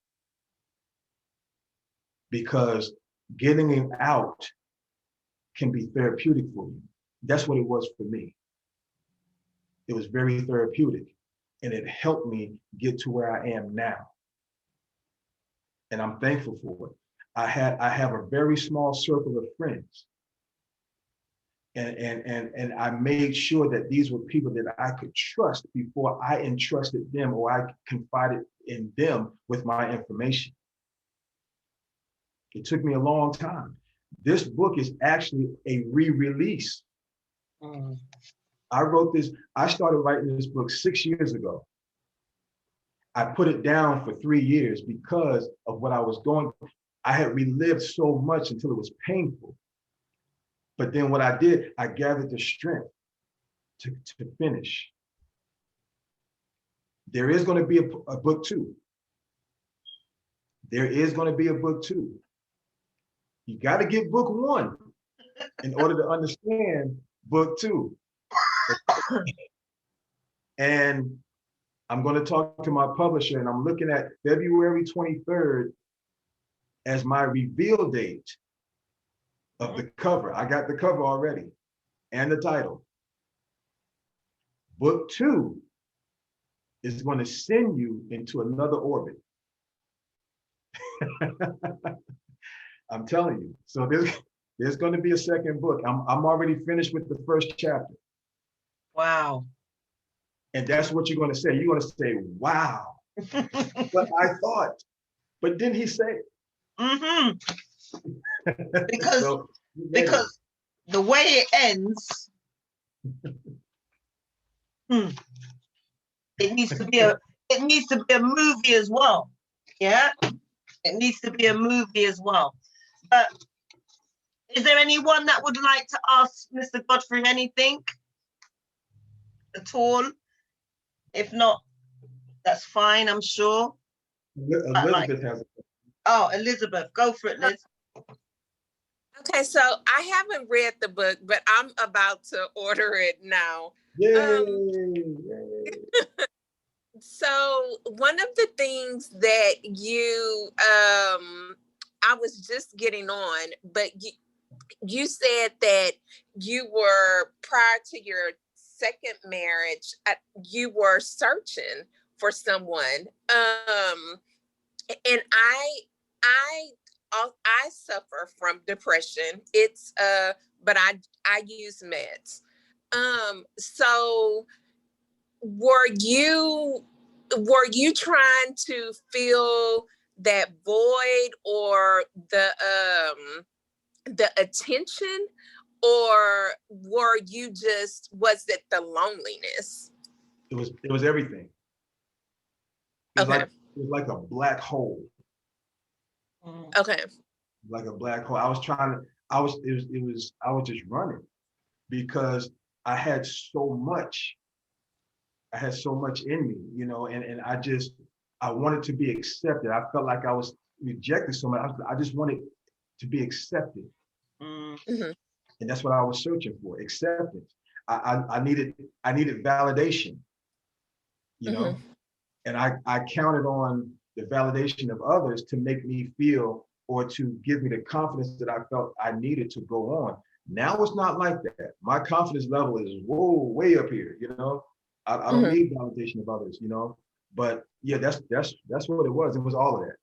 Because getting it out can be therapeutic for you. That's what it was for me. It was very therapeutic, and it helped me get to where I am now. And I'm thankful for it. I have a very small circle of friends. And I made sure that these were people that I could trust before I entrusted them, or I confided in them with my information. It took me a long time. This book is actually a re-release. I started writing this book 6 years ago. I put it down for 3 years because of what I was going through. I had relived so much until it was painful. But then what I did, I gathered the strength to finish. There is going to be a book 2. There is going to be a book 2. You got to get book 1 in order to understand book 2. And I'm going to talk to my publisher, and I'm looking at February 23rd as my reveal date of the cover. I got the cover already and the title. Book 2 is going to send you into another orbit. I'm telling you. So there's going to be a second book. I'm already finished with the first chapter. Wow. And that's what you're going to say. You're going to say, wow, what I thought. But didn't he say? Because So, because the way it ends, it needs to be a movie as well. Yeah, it needs to be a movie as well. But is there anyone that would like to ask Mr. Godfrey anything at all? If not, that's fine, I'm sure. Elizabeth has. Oh, Elizabeth, go for it, Liz. Okay, so I haven't read the book, but I'm about to order it now. Yay! So one of the things that I was just getting on, but you said that you were, prior to your second marriage, you were searching for someone. And I suffer from depression. It's but I use meds. So were you trying to fill that void, or the attention, or was it the loneliness? It was everything. It was Okay. it was like a black hole. Okay. Like a black hole. I was just running because I had so much in me, you know, and I wanted to be accepted. I felt like I was rejected so much. I just wanted to be accepted. Mm-hmm. And that's what I was searching for, acceptance. I needed validation, you know, and I counted on the validation of others to make me feel, or to give me the confidence that I felt I needed to go on. Now it's not like that. My confidence level is way up here, you know. I don't need validation of others, you know. But yeah, that's what it was. It was all of that.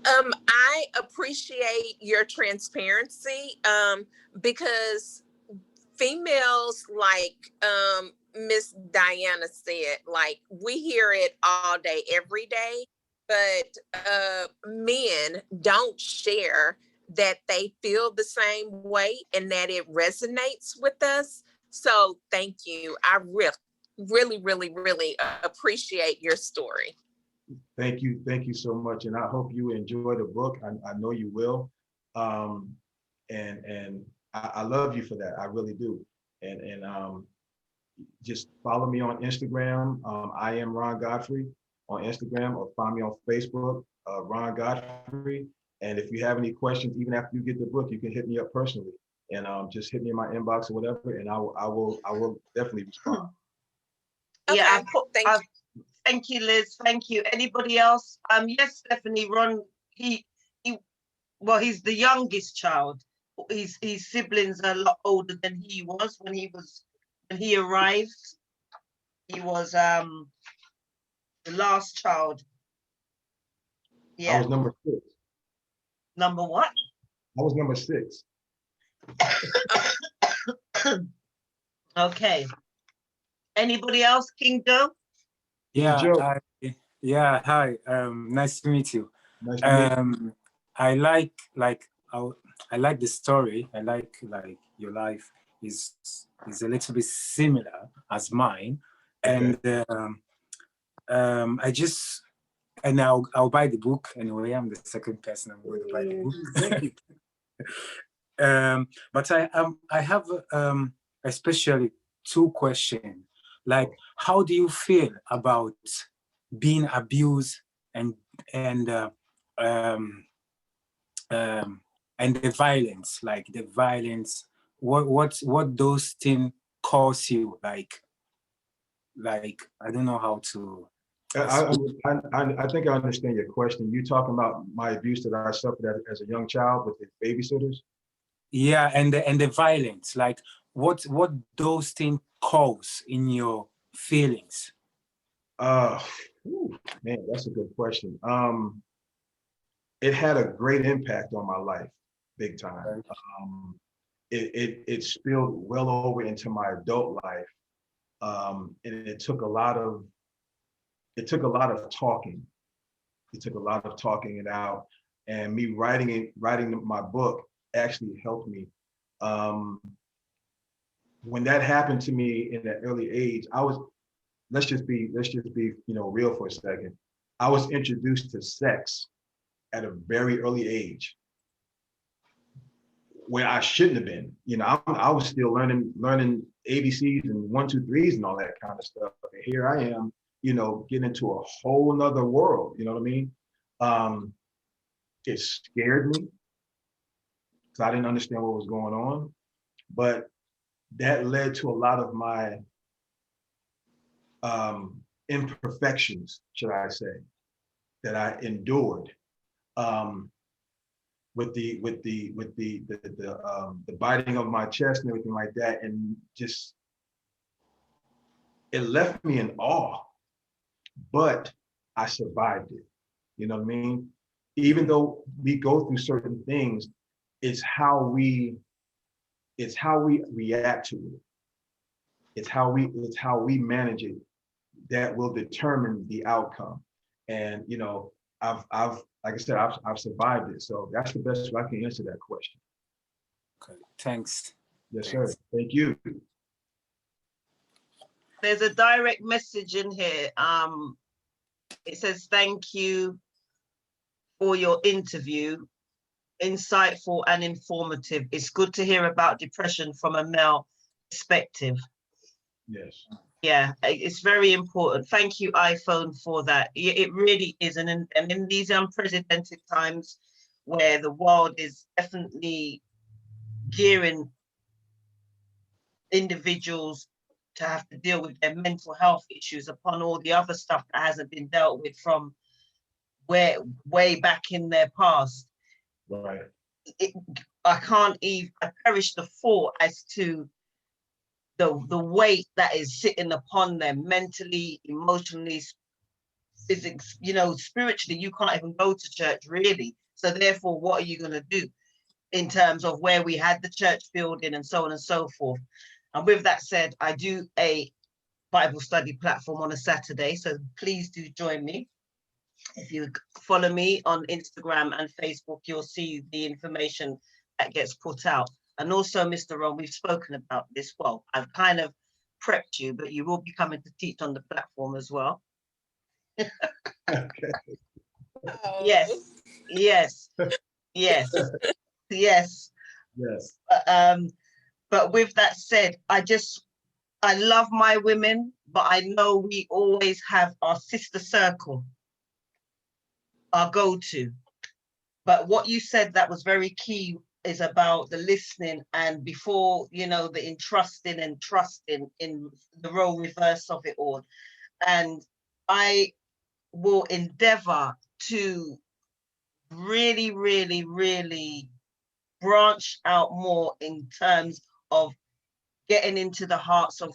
I appreciate your transparency, because females, like Miss Diana said, like, we hear it all day, every day, but men don't share that they feel the same way and that it resonates with us. So thank you. I really appreciate your story. Thank you so much, and I hope you enjoy the book. I know you will, and I love you for that. I really do. And just follow me on Instagram. I am Ron Godfrey on Instagram, or find me on Facebook, Ron Godfrey. And if you have any questions, even after you get the book, you can hit me up personally, and just hit me in my inbox or whatever, and I will definitely respond. Okay. Yeah, Thank thank you. you, Liz. Thank you. Anybody else? Yes, Stephanie. Ron. Well, he's the youngest child. His siblings are a lot older than he was when he arrived. He was the last child. I Yeah. was number 6. Number what? I was number 6. Okay. Anybody else, King Joe? Yeah, Joe. hi. Nice to meet you. Nice to meet you. I like the story. I like your life is a little bit similar as mine, Okay. and I'll buy the book anyway. I'm the second person I'm going to buy the book. But I have especially 2 questions. Like, how do you feel about being abused and the violence, like the violence? What those things cause you? Like I don't know how to. I think I understand your question. You talking about my abuse that I suffered as a young child with the babysitters? Yeah, and the violence, like what those things cause in your feelings? Man, that's a good question. It had a great impact on my life, big time. It spilled well over into my adult life, and it took a lot of talking. It took a lot of talking it out, and me writing my book actually helped me. When that happened to me in that early age, let's just be real for a second. I was introduced to sex at a very early age, where I shouldn't have been. I was still learning ABCs and 1, 2, 3s and all that kind of stuff. But here I am, getting into a whole nother world. You know what I mean? It scared me because I didn't understand what was going on, but that led to a lot of my imperfections, should I say, that I endured. With the biting of my chest and everything like that, and just it left me in awe, but I survived it. You know what I mean? Even though we go through certain things, it's how we react to it. It's how we manage it that will determine the outcome. And I've like I said, I've survived it. So that's the best way I can answer that question. Okay, thanks. Yes, sir. Thank you. There's a direct message in here. It says, thank you for your interview. Insightful and informative. It's good to hear about depression from a male perspective. Yes. Yeah, it's very important. Thank you, iPhone, for that. It really is. And in these unprecedented times where the world is definitely gearing individuals to have to deal with their mental health issues upon all the other stuff that hasn't been dealt with from way back in their past. Right. I can't even, I perish the thought as to the weight that is sitting upon them mentally, emotionally, physics, you know, spiritually. You can't even go to church really. So therefore, what are you going to do in terms of where we had the church building and so on and so forth? And with that said, I do a Bible study platform on a Saturday. So please do join me. If you follow me on Instagram and Facebook, you'll see the information that gets put out. And also, Mr. Ron, we've spoken about this. Well, I've kind of prepped you, but you will be coming to teach on the platform as well. Okay. Yes, yes, yes, yes. Yes. But with that said, I love my women, but I know we always have our sister circle, our go-to. But what you said that was very key is about the listening, and before, you know, the entrusting and trusting in the role reverse of it all. And I will endeavor to really, really, really branch out more in terms of getting into the hearts of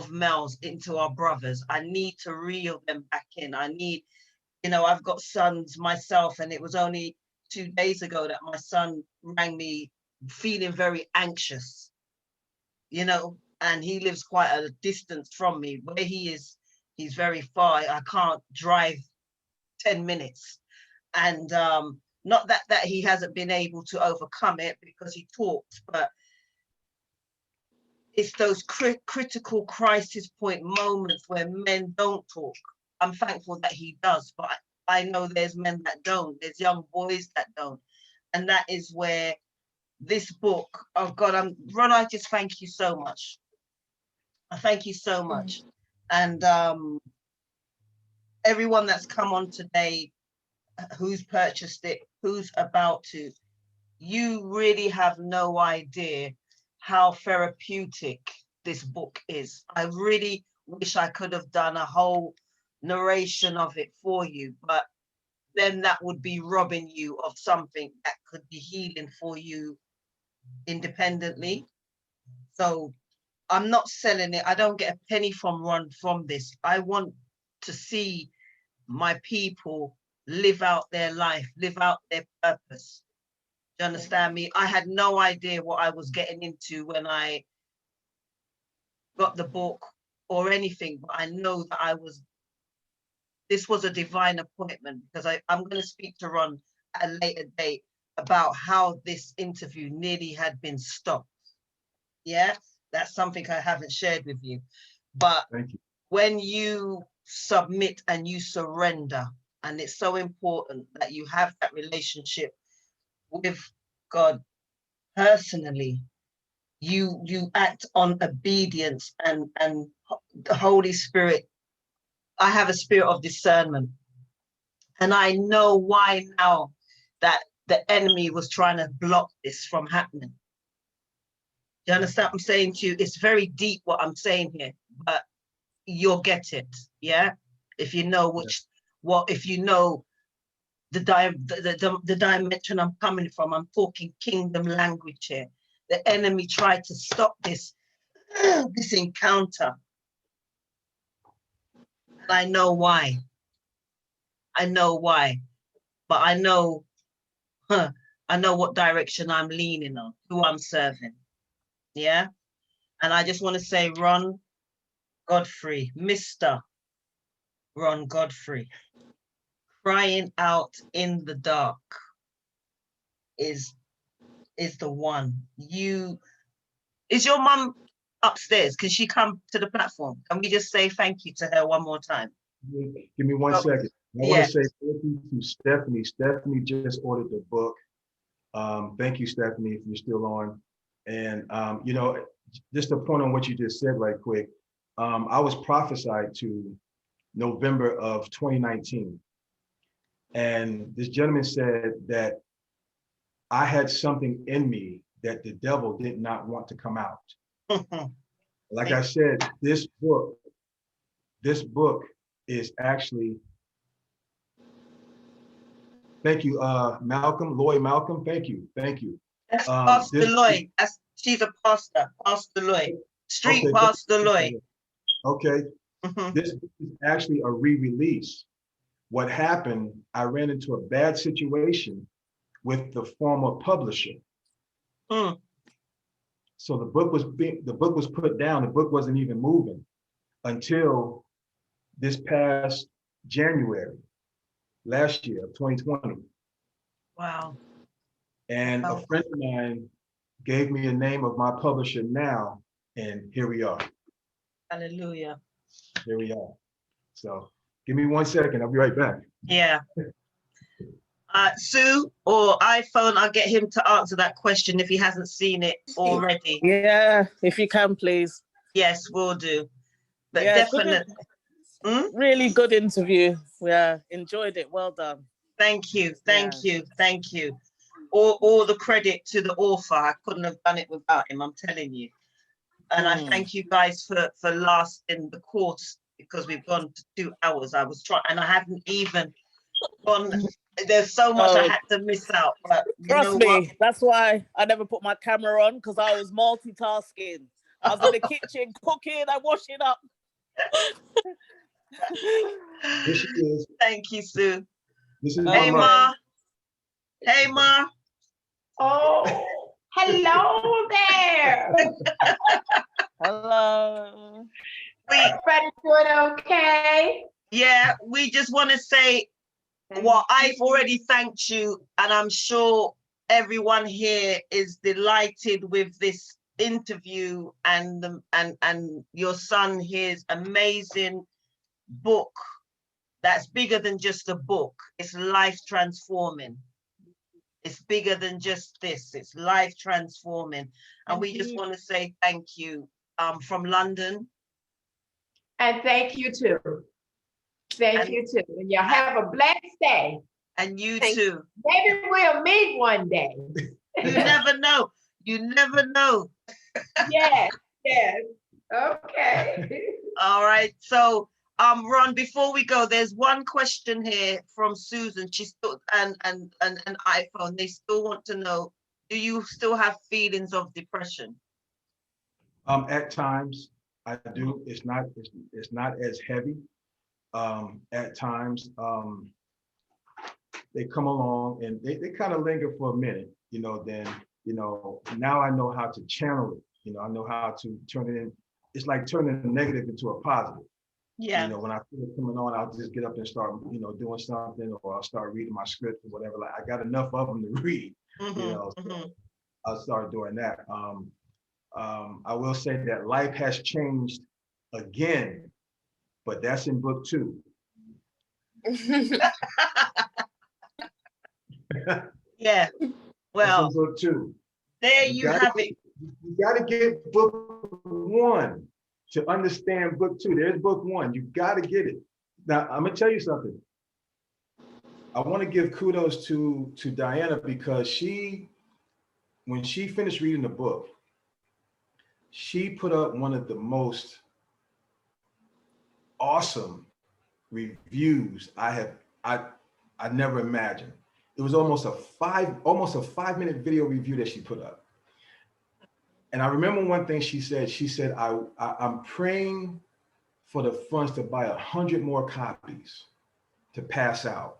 males, into our brothers. I need to reel them back in. I need, you know, I've got sons myself, and it was only 2 days ago that my son rang me feeling very anxious, you know, and he lives quite a distance from me. Where he is, he's very far. I can't drive 10 minutes. And not that he hasn't been able to overcome it, because he talks, but it's those critical crisis point moments where men don't talk. I'm thankful that he does, but I know there's men that don't. There's young boys that don't. And that is where this book, oh God, Ron, I just thank you so much. I thank you so much. And everyone that's come on today, who's purchased it, who's about to, you really have no idea how therapeutic this book is. I really wish I could have done a whole narration of it for you, but then that would be robbing you of something that could be healing for you independently. So I'm not selling it. I don't get a penny from this. I want to see my people live out their life, live out their purpose. Do you understand me? I had no idea what I was getting into when I got the book or anything, but I know that this was a divine appointment, because I'm going to speak to Ron at a later date about how this interview nearly had been stopped. Yeah, that's something I haven't shared with you. But Thank you. When you submit and you surrender, and it's so important that you have that relationship with God personally, you act on obedience, and the Holy Spirit. I have a spirit of discernment, and I know why now that the enemy was trying to block this from happening. Do you understand what I'm saying to you? It's very deep what I'm saying here, but you'll get it, yeah? If you know if you know the dimension I'm coming from. I'm talking kingdom language here. The enemy tried to stop this this encounter. And I know why. I know why. But I know what direction I'm leaning on, who I'm serving. Yeah. And I just want to say, Ron Godfrey, Mr. Ron Godfrey, crying out in the dark is the one. Is your mum upstairs? Can she come to the platform? Can we just say thank you to her one more time? Give me one second. I want to say thank you to Stephanie. Stephanie just ordered the book. Thank you, Stephanie, if you're still on. And, you know, just to point on what you just said right quick, I was prophesied to November of 2019. And this gentleman said that I had something in me that the devil did not want to come out. Like I said, this book is actually, thank you, Lloyd Malcolm, thank you. That's Pastor Lloyd. She's a pastor, Pastor Lloyd. Street Okay, Pastor Lloyd. Okay, this is actually a re-release. What happened, I ran into a bad situation with the former publisher. So the book was put down. The book wasn't even moving until this past January, last year of 2020. Wow. And a friend of mine gave me a name of my publisher now, and here we are. Hallelujah. Here we are. So give me 1 second. I'll be right back. Yeah. Sue or iPhone, I'll get him to answer that question if he hasn't seen it already. Yeah, if you can, please. Yes, we'll do. But Yeah, definitely. Really good interview. Yeah, enjoyed it. Well done. Thank you. Thank you. Thank you. All the credit to the author. I couldn't have done it without him, I'm telling you. And I thank you guys for lasting the course, because we've gone to 2 hours. I was trying, and I haven't even gone. There's so much I had to miss out. But Trust me, that's why I never put my camera on, because I was multitasking. I was in the kitchen cooking and washing up. Here she is. Thank you, Sue. This is Hey, Ma. Hey, Ma. Oh, hello there. Hello. Everybody doing okay? Yeah, we just want to say, well, I've already thanked you, and I'm sure everyone here is delighted with this interview and your son here's amazing book that's bigger than just a book. It's life transforming. It's bigger than just this. It's life transforming. And we just want to say thank you from London. And thank you too. Thank you too. And y'all have a blessed day. And you too. Maybe we'll meet one day. You never know. You never know. Yes, yes. Okay. All right. So Ron, before we go, there's one question here from Susan. She still and iPhone. They still want to know, do you still have feelings of depression? At times I do. It's not as heavy. At times they come along and they kind of linger for a minute, then, now I know how to channel it. I know how to turn it in. It's like turning a negative into a positive. Yeah. When I feel it coming on, I'll just get up and start, doing something, or I'll start reading my script or whatever. Like, I got enough of them to read, so I'll start doing that. I will say that life has changed again, but that's in book 2. Yeah. Well, that's in book 2. There you have it. You got to get book 1 to understand book 2. There's book 1. You got to get it. Now, I'm gonna tell you something. I want to give kudos to Diana, because when she finished reading the book, she put up one of the most awesome reviews I never imagined. It was almost a 5-minute video review that she put up. And I remember one thing she said. She said, I'm praying for the funds to buy 100 more copies to pass out.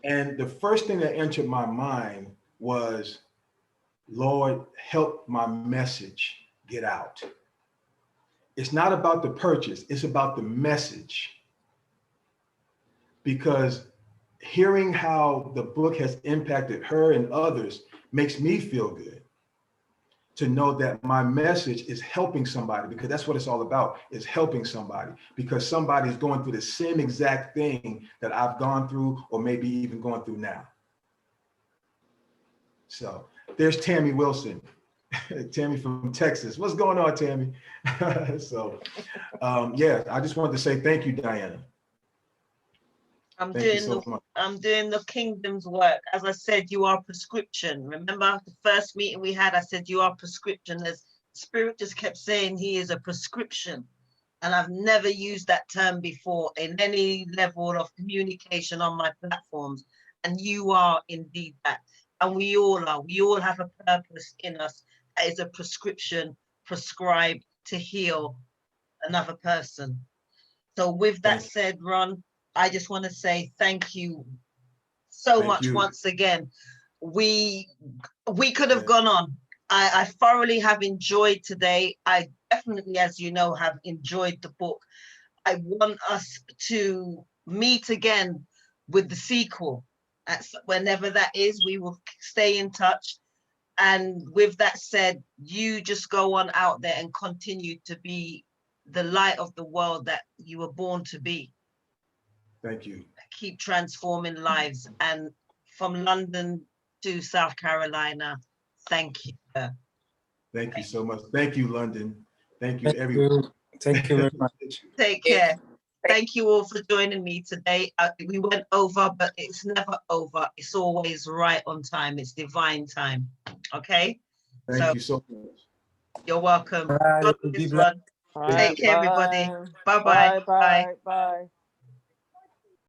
And the first thing that entered my mind was, Lord, help my message get out. It's not about the purchase, it's about the message. Because hearing how the book has impacted her and others makes me feel good, to know that my message is helping somebody, because that's what it's all about, is helping somebody, because somebody is going through the same exact thing that I've gone through, or maybe even going through now. So there's Tammy Wilson, Tammy from Texas. What's going on, Tammy? So yeah, I just wanted to say thank you, Diana. I'm Thank you doing so the much. I'm doing the kingdom's work. As I said, you are prescription. Remember the first meeting we had, I said you are prescription. As Spirit just kept saying he is a prescription. And I've never used that term before in any level of communication on my platforms. And you are indeed that. And we all are. We all have a purpose in us that is a prescription prescribed to heal another person. So with that Thank you. said, Ron, I just want to say thank you so Thank much you. once again. We could have Yeah. gone on. I thoroughly have enjoyed today. I definitely, as you know, have enjoyed the book. I want us to meet again with the sequel. Whenever that is, we will stay in touch. And with that said, you just go on out there and continue to be the light of the world that you were born to be. Thank you. Keep transforming lives. And from London to South Carolina, thank you. Thank you so much. Thank you, London. Thank you, Thank everyone. you. Thank you very much. Take care. Thank you all for joining me today. We went over, but it's never over. It's always right on time. It's divine time. Okay? Thank you so much. You're welcome. Bye. God Be bless, blessed. Ron. Take care, everybody. Bye-bye. Bye.